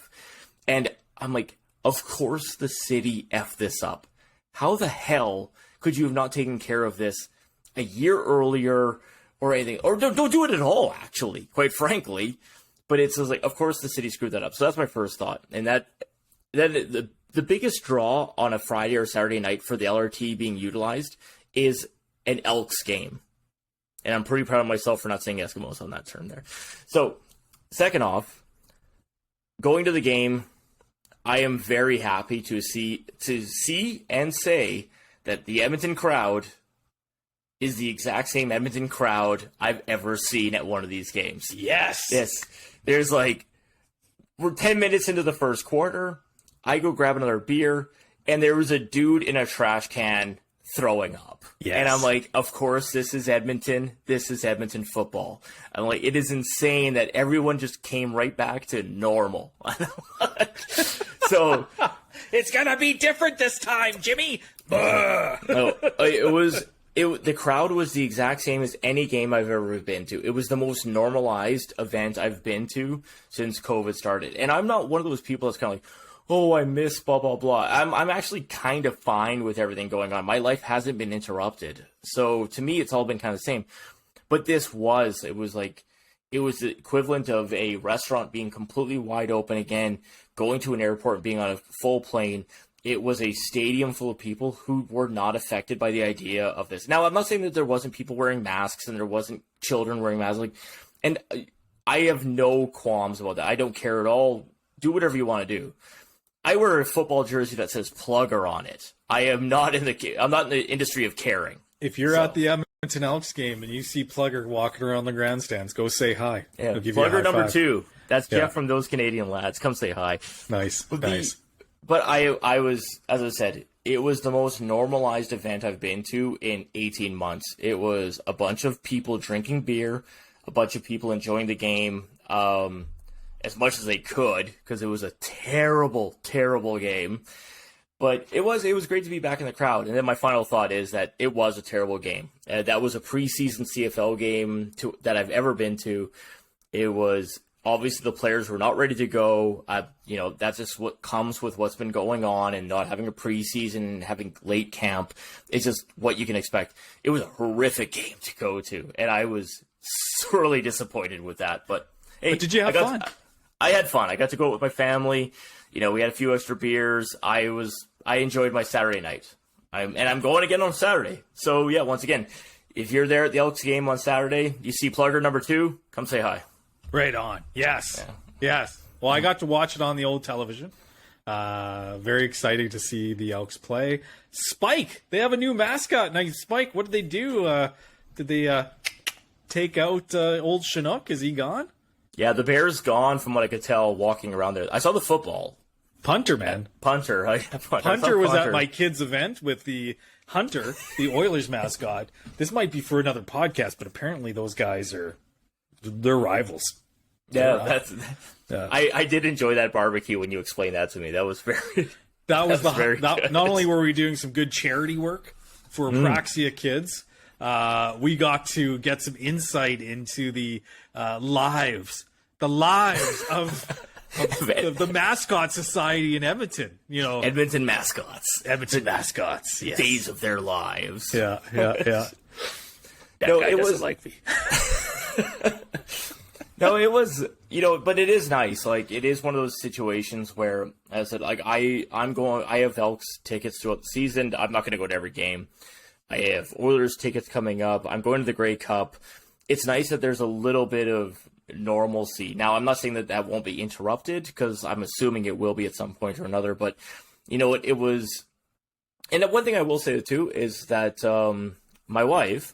Speaker 2: And I'm like, of course the city effed this up. How the hell could you have not taken care of this a year earlier or anything? Or don't do it at all, actually, quite frankly. But it's like, of course the city screwed that up. So that's my first thought. And that the biggest draw on a Friday or Saturday night for the LRT being utilized is an Elks game. And I'm pretty proud of myself for not saying Eskimos on that term there. So, second off, going to the game, I am very happy to see and say that the Edmonton crowd is the exact same Edmonton crowd I've ever seen at one of these games.
Speaker 1: Yes.
Speaker 2: There's like, we're 10 minutes into the first quarter. I go grab another beer, and there was a dude in a trash can throwing up.
Speaker 1: Yes.
Speaker 2: And I'm like, of course, this is Edmonton. This is Edmonton football. I'm like, it is insane that everyone just came right back to normal. So
Speaker 1: it's gonna be different this time, Jimmy.
Speaker 2: No, it The crowd was the exact same as any game I've ever been to. It was the most normalized event I've been to since COVID started. And I'm not one of those people that's kind of like, oh, I miss blah, blah, blah. I'm actually kind of fine with everything going on. My life hasn't been interrupted. So to me, it's all been kind of the same. But it was the equivalent of a restaurant being completely wide open again, going to an airport and being on a full plane. It was a stadium full of people who were not affected by the idea of this. Now, I'm not saying that there wasn't people wearing masks and there wasn't children wearing masks. And I have no qualms about that. I don't care at all. Do whatever you want to do. I wear a football jersey that says Plugger on it. I'm not in the industry of caring.
Speaker 1: If you're at the Edmonton Elks game and you see Plugger walking around the grandstands, go say hi.
Speaker 2: Yeah, Plugger number 2. That's Jeff from Those Canadian Lads. Come say hi.
Speaker 1: Nice.
Speaker 2: But I was, as I said, it was the most normalized event I've been to in 18 months. It was a bunch of people drinking beer, a bunch of people enjoying the game as much as they could, because it was a terrible, terrible game. But it was great to be back in the crowd. And then my final thought is that it was a terrible game. That was a preseason CFL game that I've ever been to. It was obviously the players were not ready to go. That's just what comes with what's been going on and not having a preseason and having late camp. It's just what you can expect. It was a horrific game to go to, and I was sorely disappointed with that. But hey,
Speaker 1: did you have fun?
Speaker 2: I had fun. I got to go with my family. We had a few extra beers. I enjoyed my Saturday night. I'm going again on Saturday. So yeah, once again, if you're there at the Elks game on Saturday, you see Plugger number 2, come say hi.
Speaker 1: Right on. Yes. Yeah. Yes. Well, I got to watch it on the old television. Very exciting to see the Elks play. Spike. They have a new mascot. Now, Spike, what did they do? Did they take out old Chinook? Is he gone?
Speaker 2: Yeah, the bear's gone from what I could tell walking around there. I saw the football.
Speaker 1: Punter, man.
Speaker 2: Punter.
Speaker 1: Punter was at my kid's event with the Hunter, the Oilers mascot. This might be for another podcast, but apparently those guys they're rivals.
Speaker 2: Yeah, I did enjoy that barbecue when you explained that to me. That was very.
Speaker 1: Not only were we doing some good charity work for Apraxia kids, we got to get some insight into the lives of the mascot society in Edmonton.
Speaker 2: Edmonton mascots.
Speaker 1: Yes.
Speaker 2: Days of their lives.
Speaker 1: Yeah.
Speaker 2: That guy doesn't like me. No, it was, but it is nice. Like, it is one of those situations where, as I said, like, I have Elks tickets throughout the season. I'm not going to go to every game. I have Oilers tickets coming up. I'm going to the Grey Cup. It's nice that there's a little bit of normalcy. Now, I'm not saying that won't be interrupted, because I'm assuming it will be at some point or another. But, it was, and one thing I will say too is that my wife,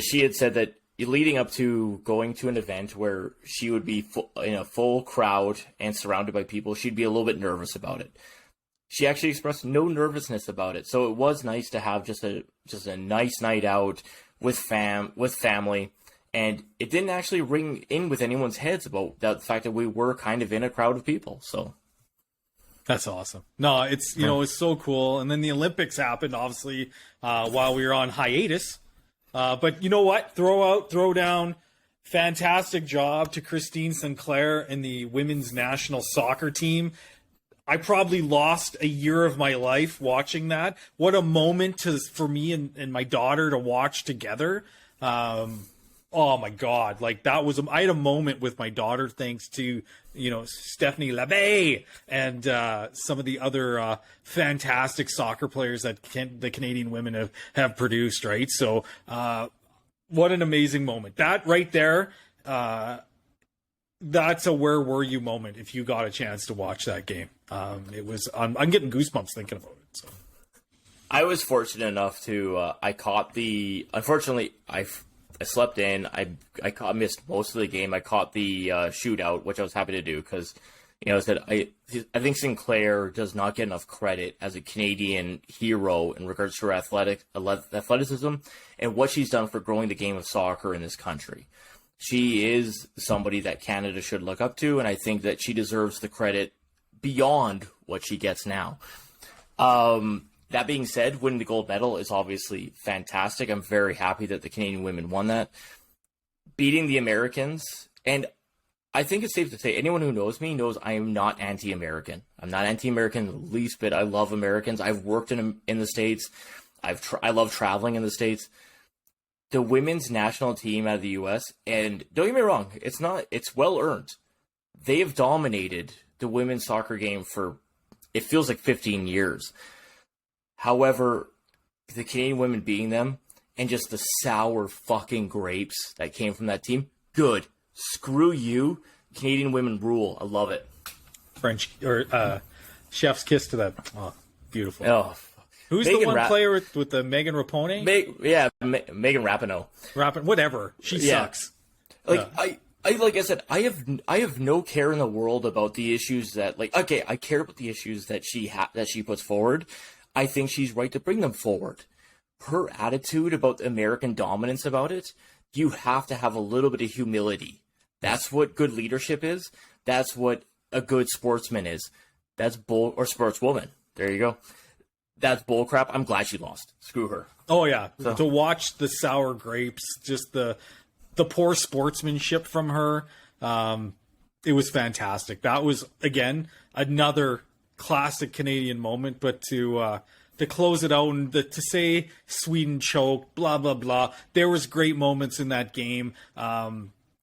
Speaker 2: she had said that leading up to going to an event where she would be in a full crowd and surrounded by people, she'd be a little bit nervous about it. She actually expressed no nervousness about it. So it was nice to have just a nice night out with family. And it didn't actually ring in with anyone's heads about the fact that we were kind of in a crowd of people. So
Speaker 1: that's awesome. No, it's, it's so cool. And then the Olympics happened, obviously, while we were on hiatus. But you know what? Throw down. Fantastic job to Christine Sinclair and the women's national soccer team. I probably lost a year of my life watching that. What a moment for me and my daughter to watch together. Oh my God. Like, that was, I had a moment with my daughter, thanks to, Stephanie Labbé and some of the other fantastic soccer players that the Canadian women have produced, right? So what an amazing moment. That right there, that's a where were you moment if you got a chance to watch that game. It was, I'm getting goosebumps thinking about it. So
Speaker 2: I was fortunate enough to, I caught unfortunately, I slept in. I missed most of the game. I caught the shootout, which I was happy to do because, I think Sinclair does not get enough credit as a Canadian hero in regards to her athleticism and what she's done for growing the game of soccer in this country. She is somebody that Canada should look up to, and I think that she deserves the credit beyond what she gets now. That being said, winning the gold medal is obviously fantastic. I'm very happy that the Canadian women won that. Beating the Americans, and I think it's safe to say anyone who knows me knows I am not anti-American. I'm not anti-American the least bit. I love Americans. I've worked in the States. I love traveling in the States. The women's national team out of the U.S., and don't get me wrong, it's well earned. They have dominated the women's soccer game for, it feels like 15 years. However, the Canadian women beating them, and just the sour fucking grapes that came from that team, good. Screw you. Canadian women rule. I love it.
Speaker 1: French, or chef's kiss to that. Oh, beautiful.
Speaker 2: Oh,
Speaker 1: who's Megan the one player with the Megan Rapinoe?
Speaker 2: Megan Rapinoe.
Speaker 1: Whatever. She sucks.
Speaker 2: Like, like I said, I have no care in the world about the issues that, like, okay, I care about the issues that she puts forward. I think she's right to bring them forward. Her attitude about American dominance about it, you have to have a little bit of humility. That's what good leadership is. That's what a good sportsman is. That's or sportswoman. There you go. That's bull crap. I'm glad she lost. Screw her.
Speaker 1: Oh yeah. So. To watch the sour grapes, just the poor sportsmanship from her, it was fantastic. That was, again, another classic Canadian moment, but to close it out and to say Sweden choked, blah blah blah. There was great moments in that game.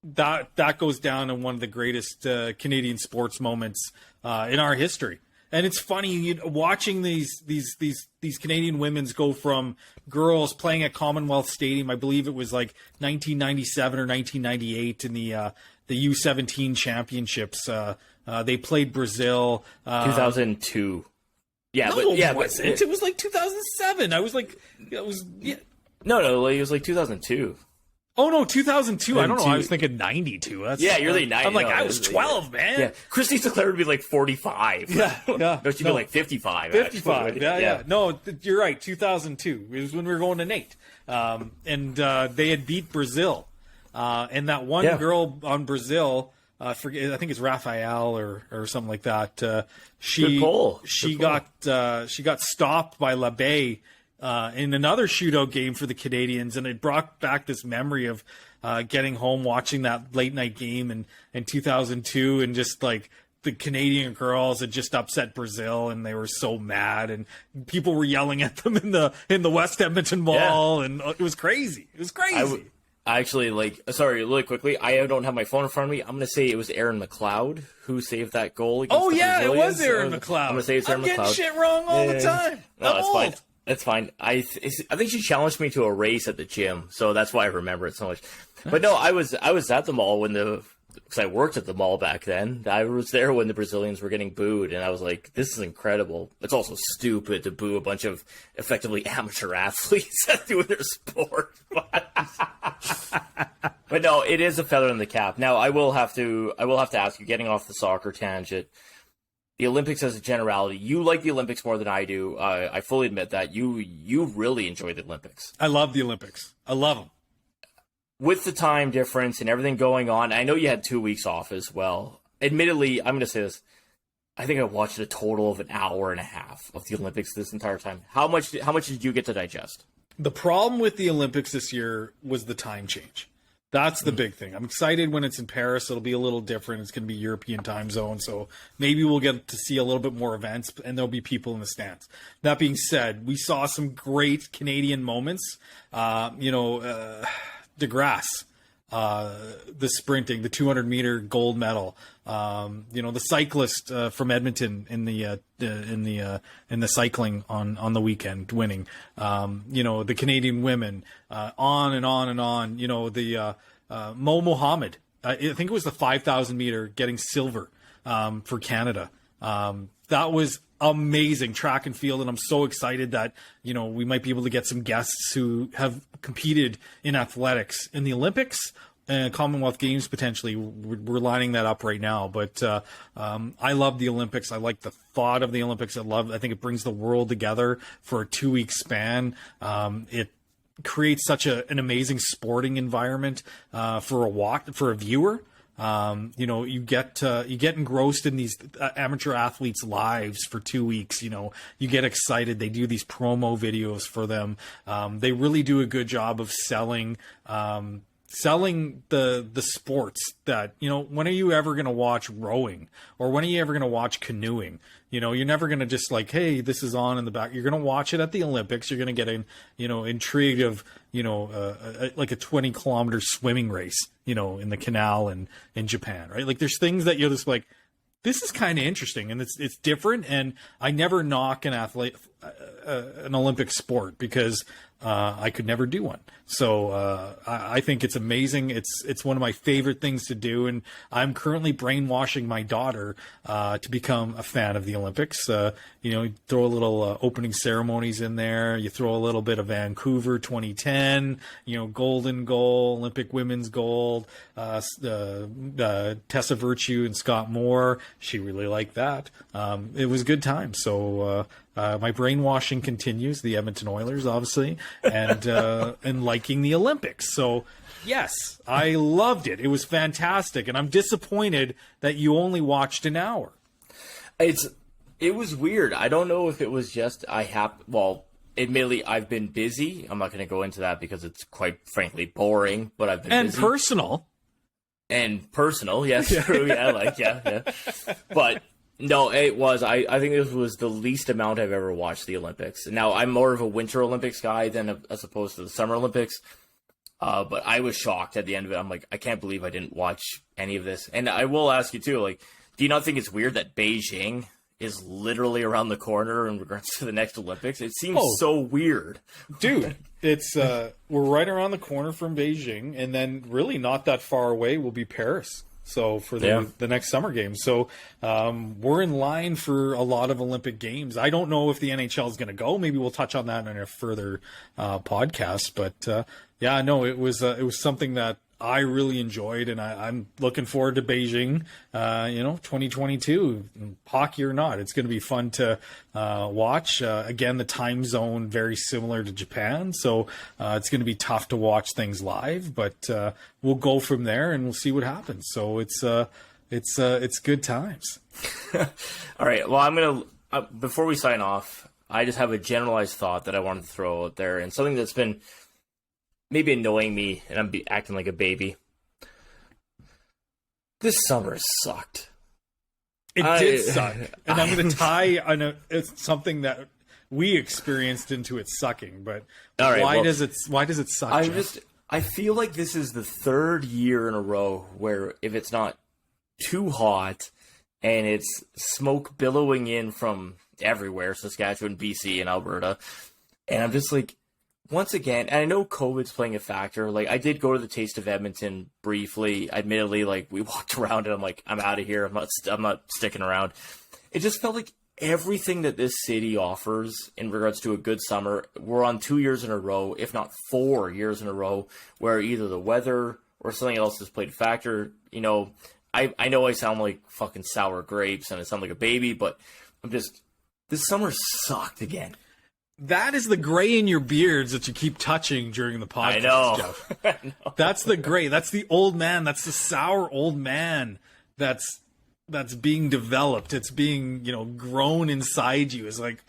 Speaker 1: That goes down in one of the greatest Canadian sports moments in our history. And it's funny watching these Canadian women's go from girls playing at Commonwealth Stadium. I believe it was like 1997 or 1998 in the U17 championships. They played Brazil.
Speaker 2: 2002. Yeah,
Speaker 1: no,
Speaker 2: but yeah,
Speaker 1: it wasn't. It was like 2007. I was like, it was. Yeah.
Speaker 2: No, it was like 2002.
Speaker 1: Oh no, 2002. I don't know. I was thinking 92. That's,
Speaker 2: yeah, you're like 90.
Speaker 1: I'm like, I was 12, man.
Speaker 2: Yeah, Christy Sinclair would be like 45.
Speaker 1: Yeah.
Speaker 2: No, she'd be like 55.
Speaker 1: 55.
Speaker 2: Actually.
Speaker 1: Yeah. No, you're right. 2002. It was when we were going to Nate, and they had beat Brazil, and that one girl on Brazil. I think it's Raphael or something like that. She got stopped by LeBay in another shootout game for the Canadians, and it brought back this memory of getting home, watching that late night game in 2002, and just like the Canadian girls had just upset Brazil, and they were so mad, and people were yelling at them in the West Edmonton Mall, and it was crazy. It was crazy.
Speaker 2: Actually, sorry, really quickly, I don't have my phone in front of me. I'm going to say it was Aaron McLeod who saved that goal against the Brazilians.
Speaker 1: It was Aaron McLeod.
Speaker 2: I'm going to say it's Aaron McLeod.
Speaker 1: I'm getting shit wrong all the time.
Speaker 2: No, that's fine. That's fine. I think she challenged me to a race at the gym, so that's why I remember it so much. But no, I was at the mall because I worked at the mall back then. I was there when the Brazilians were getting booed, and I was like, this is incredible. It's also stupid to boo a bunch of effectively amateur athletes doing their sport. But no, it is a feather in the cap. Now, I will have to ask you, getting off the soccer tangent, the Olympics as a generality, you like the Olympics more than I do. I fully admit that. You really enjoy the Olympics.
Speaker 1: I love the Olympics. I love them.
Speaker 2: With the time difference and everything going on, I know you had 2 weeks off as well. Admittedly, I'm going to say this. I think I watched a total of an hour and a half of the Olympics this entire time. How much did you get to digest?
Speaker 1: The problem with the Olympics this year was the time change. That's the big thing. I'm excited when it's in Paris. It'll be a little different. It's going to be European time zone, so maybe we'll get to see a little bit more events, and there'll be people in the stands. That being said, we saw some great Canadian moments. DeGrasse, the sprinting, the 200-meter gold medal. The cyclist from Edmonton in the cycling on the weekend winning. The Canadian women, on and on and on. Mo Mohammed. I think it was the 5,000 meter getting silver for Canada. That was amazing track and field, and I'm so excited that we might be able to get some guests who have competed in athletics in the Olympics and Commonwealth Games potentially. We're lining that up right now, but I love the Olympics. I like the thought of the Olympics. I think it brings the world together for a 2-week span. It creates such an amazing sporting environment for a viewer. You know, you get engrossed in these amateur athletes' lives for 2 weeks. You know, you get excited. They do these promo videos for them. They really do a good job of selling the sports that, you know, when are you ever going to watch rowing, or when are you ever going to watch canoeing? You know, you're never going to just like, hey, this is on in the back. You're going to watch it at the Olympics. You're going to get intrigued of, like a 20-kilometer swimming race, you know, in the canal and in Japan, right? Like there's things that you're just like, this is kind of interesting, and it's different. And I never knock an Olympic sport, because I could never do one. So I think it's amazing. It's one of my favorite things to do, and I'm currently brainwashing my daughter to become a fan of the Olympics. You throw a little opening ceremonies in there. You throw a little bit of Vancouver 2010. Golden goal, Olympic women's gold. Tessa Virtue and Scott Moore. She really liked that. It was a good time. So my brainwashing continues. The Edmonton Oilers, obviously, and liking the Olympics. So yes, I loved it. It was fantastic, and I'm disappointed that you only watched an hour.
Speaker 2: It was weird. I don't know if it was just admittedly, I've been busy. I'm not going to go into that because it's quite frankly boring. But I've been busy. Personal, yes, true, yeah. But no, it was. I think this was the least amount I've ever watched the Olympics. Now, I'm more of a Winter Olympics guy than as opposed to the Summer Olympics. But I was shocked at the end of it. I'm like, I can't believe I didn't watch any of this. And I will ask you too, like, do you not think it's weird that Beijing is literally around the corner in regards to the next Olympics? It seems so weird.
Speaker 1: Dude, it's we're right around the corner from Beijing, and then really not that far away will be Paris. So for the next Summer Games. So we're in line for a lot of Olympic Games. I don't know if the NHL is going to go. Maybe we'll touch on that in a further podcast. But it was something that I really enjoyed, and I'm looking forward to Beijing, 2022, hockey or not. It's going to be fun to watch. Again, the time zone very similar to Japan, so it's going to be tough to watch things live, but we'll go from there and we'll see what happens. So it's good times.
Speaker 2: All right. Well, I'm going to, before we sign off, I just have a generalized thought that I wanted to throw out there, and something that's been maybe annoying me, and I'm acting like a baby. This summer sucked.
Speaker 1: It did suck. And I'm going to tie it's something that we experienced into it sucking, but why does it suck?
Speaker 2: I feel like this is the third year in a row where if it's not too hot and it's smoke billowing in from everywhere, Saskatchewan, BC, and Alberta, and I'm just like, once again, and I know COVID's playing a factor. Like, I did go to the Taste of Edmonton briefly. Admittedly, like, we walked around and I'm like, I'm out of here. I'm not sticking around. It just felt like everything that this city offers in regards to a good summer, we're on 2 years in a row, if not 4 years in a row, where either the weather or something else has played a factor. I know I sound like fucking sour grapes and I sound like a baby, but this summer sucked again.
Speaker 1: That is the gray in your beards that you keep touching during the podcast,
Speaker 2: I know.
Speaker 1: Jeff. I know. That's the gray. That's the old man. That's the sour old man that's being developed. It's being, grown inside you. It's like,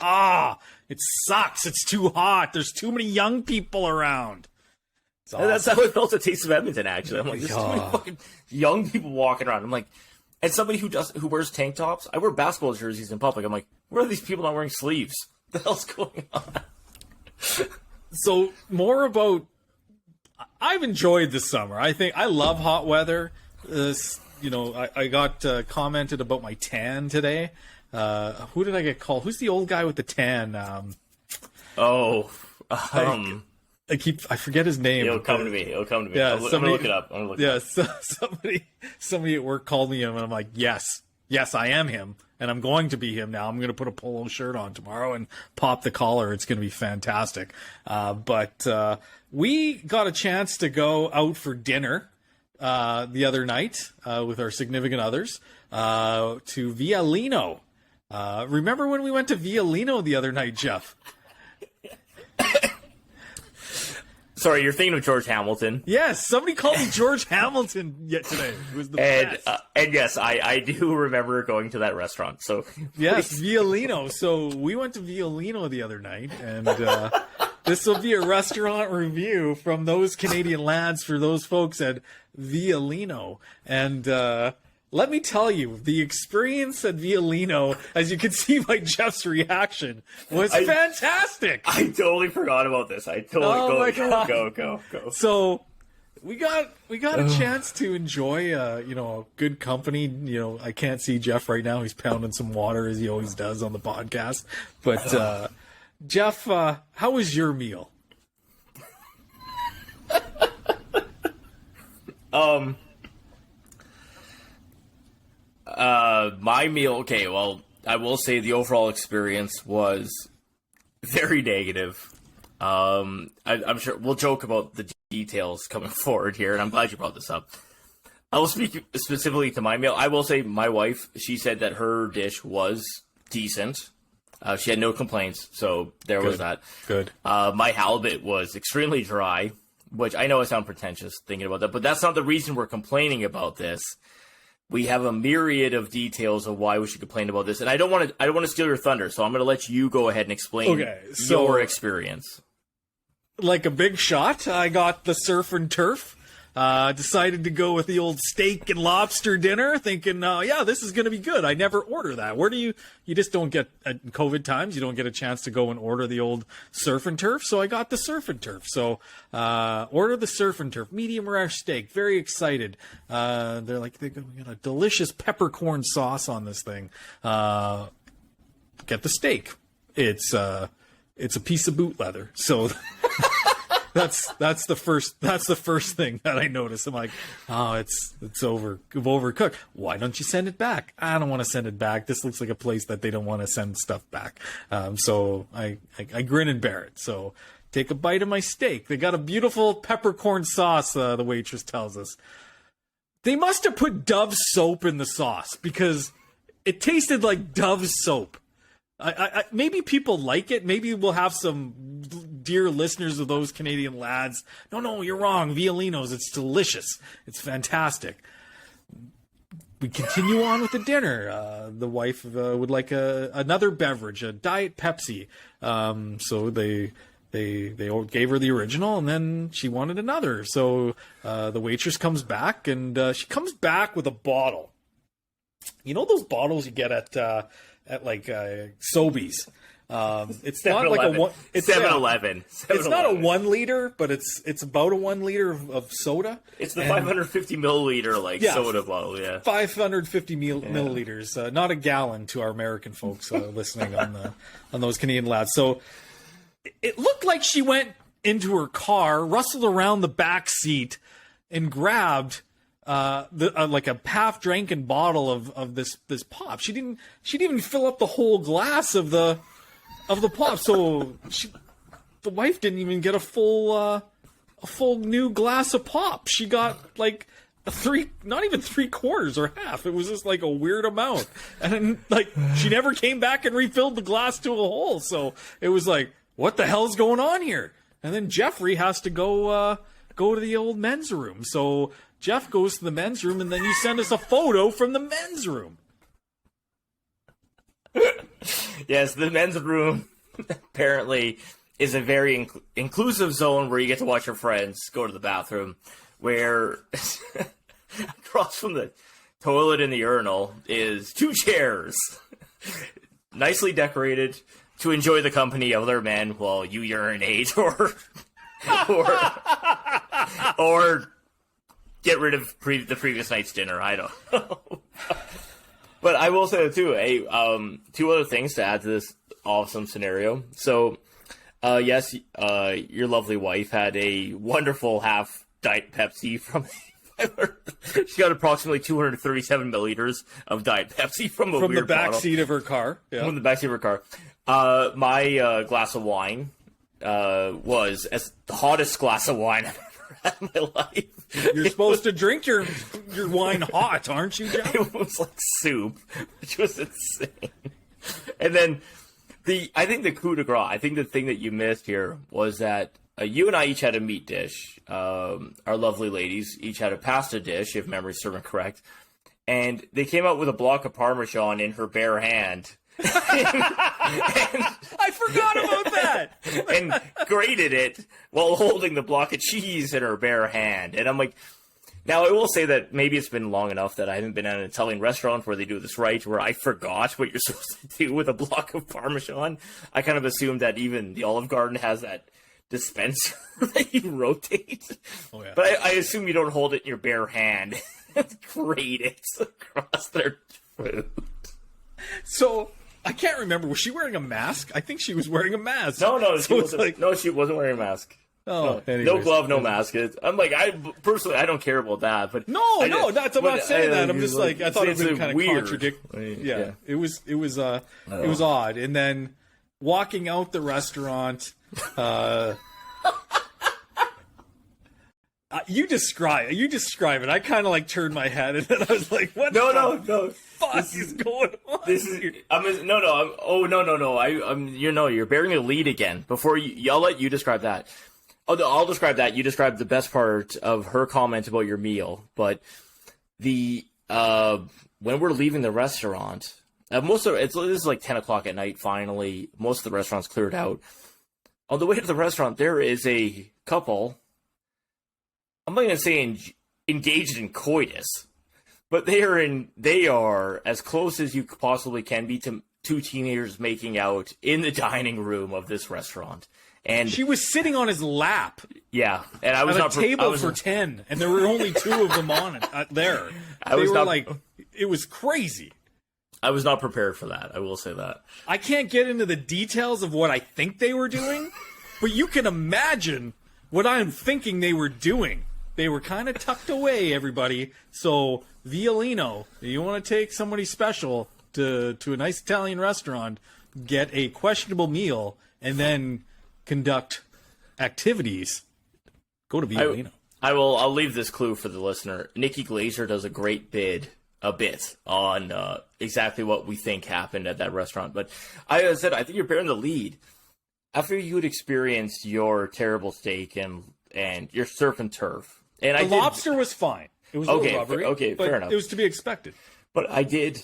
Speaker 1: it sucks. It's too hot. There's too many young people around.
Speaker 2: Awesome. That's how it felt at Taste of Edmonton, actually. I'm like, there's too many fucking young people walking around. I'm like, and somebody who wears tank tops, I wear basketball jerseys in public. I'm like, where are these people not wearing sleeves? What the hell's going on?
Speaker 1: So more about, I've enjoyed this summer. I think I love hot weather. I got commented about my tan today. Who did I get called? Who's the old guy with the tan? I forget his name.
Speaker 2: It'll come to me. Yeah, I'm gonna look it up.
Speaker 1: Somebody at work called me him, and I'm like, yes, I am him. And I'm going to be him now. I'm going to put a polo shirt on tomorrow and pop the collar. It's going to be fantastic. But we got a chance to go out for dinner the other night with our significant others to Vialino. Remember when we went to Vialino the other night, Jeff?
Speaker 2: Sorry, you're thinking of George Hamilton.
Speaker 1: Yes, somebody called me George Hamilton yet today. It was the best.
Speaker 2: And yes, I do remember going to that restaurant. So
Speaker 1: yes, Violino. So we went to Violino the other night, and this will be a restaurant review from those Canadian lads for those folks at Violino. And let me tell you, the experience at Violino, as you can see by Jeff's reaction, was fantastic.
Speaker 2: I totally forgot about this. Go.
Speaker 1: So we got a chance to enjoy good company. I can't see Jeff right now. He's pounding some water as he always does on the podcast. But Jeff, how was your meal?
Speaker 2: My meal, okay, well, I will say the overall experience was very negative. I'm sure we'll joke about the details coming forward here, and I'm glad you brought this up. I will speak specifically to my meal. I will say my wife, she said that her dish was decent. She had no complaints, so there was that.
Speaker 1: Good.
Speaker 2: My halibut was extremely dry, which I know I sound pretentious thinking about that, but that's not the reason we're complaining about this. We have a myriad of details of why we should complain about this, and I don't want to steal your thunder, so I'm going to let you go ahead and explain your experience.
Speaker 1: Like a big shot, I got the surf and turf. Decided to go with the old steak and lobster dinner, thinking, this is going to be good. I never order that. Where do you just don't get, at COVID times, you don't get a chance to go and order the old surf and turf. So I got the surf and turf. So, order the surf and turf, medium rare steak. Very excited. They're like, we got a delicious peppercorn sauce on this thing. Get the steak. It's a piece of boot leather. So that's the first thing that I noticed. I'm like, it's overcooked. Why don't you send it back? I don't want to send it back. This looks like a place that they don't want to send stuff back. So I grin and bear it. So take a bite of my steak. They got a beautiful peppercorn sauce. The waitress tells us they must have put Dove soap in the sauce because it tasted like Dove soap. I maybe people like it. Maybe we'll have some dear listeners of those Canadian lads. No, you're wrong. Violino's, it's delicious. It's fantastic. We continue on with the dinner. The wife would like another beverage, a Diet Pepsi. So they gave her the original, and then she wanted another. So the waitress comes back, and she comes back with a bottle. You know those bottles you get at like Sobeys. It's not like a one. It's
Speaker 2: 7-Eleven.
Speaker 1: It's not a 1 liter, but it's about a 1 liter of soda.
Speaker 2: It's the 550 milliliter soda bottle. Yeah,
Speaker 1: 550 milliliters, not a gallon to our American folks listening on those Canadian lads. So it looked like she went into her car, rustled around the back seat, and grabbed like a half-drinking bottle of this pop. She didn't even fill up the whole glass of the pop. So the wife didn't even get a full new glass of pop. She got like not even 3/4 or half. It was just like a weird amount, and she never came back and refilled the glass to a whole. So it was like, what the hell's going on here? And then Jeffrey has to go to the old men's room. So Jeff goes to the men's room, and then you send us a photo from the men's room.
Speaker 2: Yes, the men's room apparently is a very inclusive zone where you get to watch your friends go to the bathroom, where across from the toilet and the urinal is 2 chairs, nicely decorated to enjoy the company of other men while you urinate or get rid of the previous night's dinner. I don't know. But I will say, too, 2 other things to add to this awesome scenario. So, yes, your lovely wife had a wonderful half Diet Pepsi from... She got approximately 237 milliliters of Diet Pepsi from
Speaker 1: the back seat of her car. Yeah.
Speaker 2: From the back seat of her car. My glass of wine was the hottest glass of wine I've ever had in my life.
Speaker 1: You're supposed to drink your wine hot, aren't you, Jeff?
Speaker 2: It was like soup, which was insane. And then I think the coup de grace, I think the thing that you missed here was that you and I each had a meat dish. Our lovely ladies each had a pasta dish, if memory serves correct. And they came out with a block of Parmesan in her bare hand.
Speaker 1: I forgot about that.
Speaker 2: And grated it while holding the block of cheese in her bare hand. And I'm like, now I will say that maybe it's been long enough that I haven't been at an Italian restaurant where they do this right, where I forgot what you're supposed to do with a block of Parmesan. I kind of assumed that even the Olive Garden has that dispenser that you rotate. Oh, yeah. But I assume you don't hold it in your bare hand and grate it across their food.
Speaker 1: So I can't remember. Was she wearing a mask? I think she was wearing a mask.
Speaker 2: No, she wasn't wearing a mask.
Speaker 1: Oh,
Speaker 2: no glove, no mask. I'm like, I don't care about that. But
Speaker 1: I'm not saying that. I'm just like, I thought it was kind of contradictory. Yeah, it was odd. And then walking out the restaurant, you describe it. I kind of like turned my head and then I was like, what?
Speaker 2: No.
Speaker 1: Fuck is going on?
Speaker 2: You're bearing a lead again. Before I'll let you describe that. I'll describe that. You described the best part of her comment about your meal, but when we're leaving the restaurant, this is like 10 o'clock at night. Finally, most of the restaurants cleared out. On the way to the restaurant, there is a couple. I'm not going to say engaged in coitus, but they are as close as you possibly can be to two teenagers making out in the dining room of this restaurant. And
Speaker 1: she was sitting on his lap.
Speaker 2: Yeah, and I was
Speaker 1: on a table for 10, and there were only 2 of them on it there. It was crazy.
Speaker 2: I was not prepared for that. I will say that.
Speaker 1: I can't get into the details of what I think they were doing, but you can imagine what I'm thinking they were doing. They were kind of tucked away, everybody. So, Violino, you want to take somebody special to a nice Italian restaurant, get a questionable meal, and then conduct activities, go to Violino.
Speaker 2: I'll leave this clue for the listener. Nikki Glazer does a bit on exactly what we think happened at that restaurant. But I think you're bearing the lead. After you had experienced your terrible steak and your surf and turf, and the
Speaker 1: lobster was fine. It was rubbery.
Speaker 2: Okay, fair enough.
Speaker 1: It was to be expected.
Speaker 2: But I did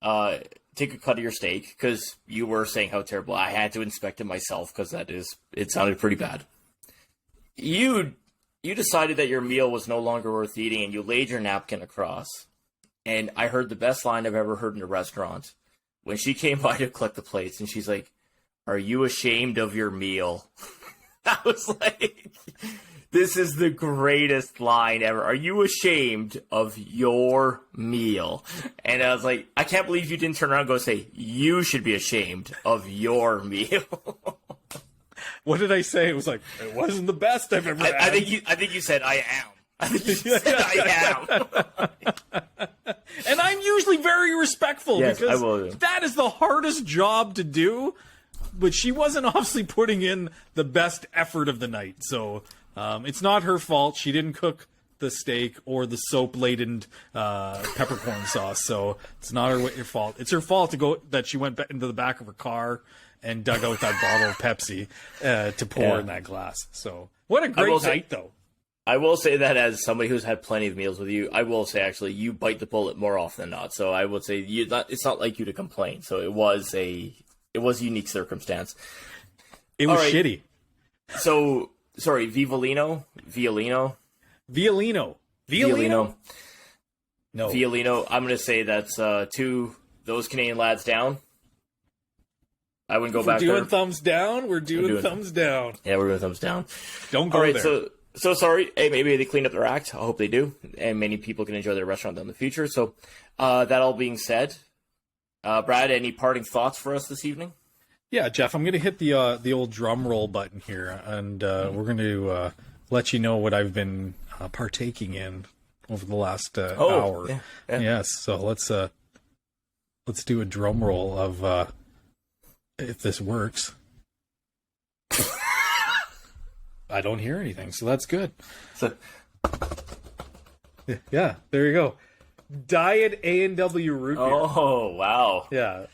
Speaker 2: take a cut of your steak because you were saying how terrible. I had to inspect it myself because it sounded pretty bad. You decided that your meal was no longer worth eating and you laid your napkin across. And I heard the best line I've ever heard in a restaurant when she came by to collect the plates and she's like, "Are you ashamed of your meal?" I was like, this is the greatest line ever. Are you ashamed of your meal? And I was like, I can't believe you didn't turn around and go say, you should be ashamed of your meal.
Speaker 1: What did I say? It was like, it wasn't the best I've ever had.
Speaker 2: I think you said, I am. I think you said, I
Speaker 1: am. And I'm usually very respectful
Speaker 2: because I will.
Speaker 1: That is the hardest job to do. But she wasn't obviously putting in the best effort of the night. So it's not her fault. She didn't cook the steak or the soap-laden peppercorn sauce. So it's not her fault. It's her fault that she went into the back of her car and dug out that bottle of Pepsi to pour in that glass. So what a great night, though.
Speaker 2: I will say that as somebody who's had plenty of meals with you, I will say actually you bite the bullet more often than not. So I would say it's not like you to complain. So it was a unique circumstance.
Speaker 1: It was shitty.
Speaker 2: So, sorry, Violino?
Speaker 1: No.
Speaker 2: Violino, I'm going to say that's those Canadian lads down. I wouldn't go back there.
Speaker 1: We're doing thumbs down? We're doing thumbs down.
Speaker 2: Yeah, we're doing thumbs down.
Speaker 1: Don't go there.
Speaker 2: So sorry. Hey, maybe they cleaned up their act. I hope they do. And many people can enjoy their restaurant in the future. So, that all being said, Brad, any parting thoughts for us this evening?
Speaker 1: Yeah, Jeff, I'm going to hit the old drum roll button here, and we're going to let you know what I've been partaking in over the last hour. Yeah. Yes, so let's do a drum roll of if this works. I don't hear anything, so that's good. Yeah, there you go. Diet A&W root beer.
Speaker 2: Oh, wow.
Speaker 1: Yeah.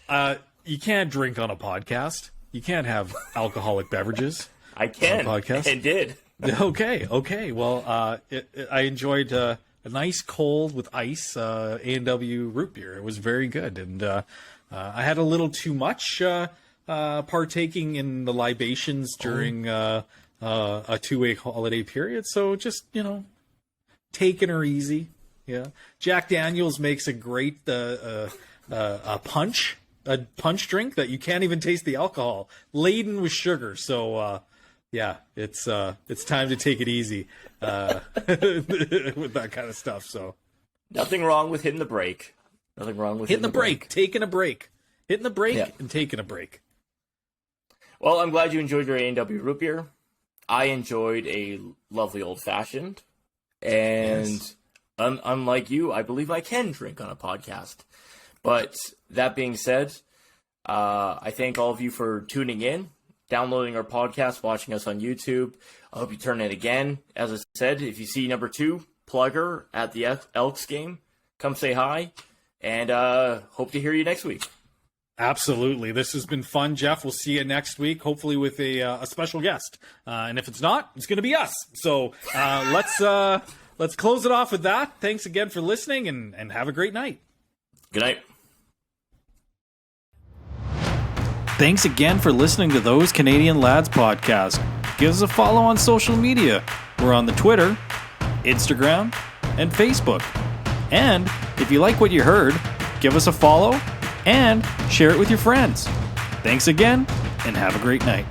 Speaker 1: You can't drink on a podcast. You can't have alcoholic beverages.
Speaker 2: I can.
Speaker 1: Podcast?
Speaker 2: And did.
Speaker 1: Okay. Well, I enjoyed a nice cold with ice A&W root beer. It was very good, and I had a little too much partaking in the libations during a 2-week holiday period. So just taking her easy. Yeah, Jack Daniels makes a great punch drink that you can't even taste the alcohol, laden with sugar. So yeah, it's time to take it easy with that kind of stuff. So
Speaker 2: nothing wrong with hitting the brake. Nothing wrong with
Speaker 1: hitting the brake, taking a break, hitting the brake, and taking a break.
Speaker 2: Well, I'm glad you enjoyed your A&W root beer. I enjoyed a lovely old fashioned, and. Yes. Unlike you, I believe I can drink on a podcast. But that being said, I thank all of you for tuning in, downloading our podcast, watching us on YouTube. I hope you turn in again. As I said, if you see number 2, Plugger, at the Elks game, come say hi, and hope to hear you next week. Absolutely. This has been fun, Jeff. We'll see you next week, hopefully with a special guest. And if it's not, it's going to be us. So let's close it off with that. Thanks again for listening, and have a great night. Good night. Thanks again for listening to Those Canadian Lads podcast. Give us a follow on social media. We're on the Twitter, Instagram, and Facebook. And if you like what you heard, give us a follow and share it with your friends. Thanks again, and have a great night.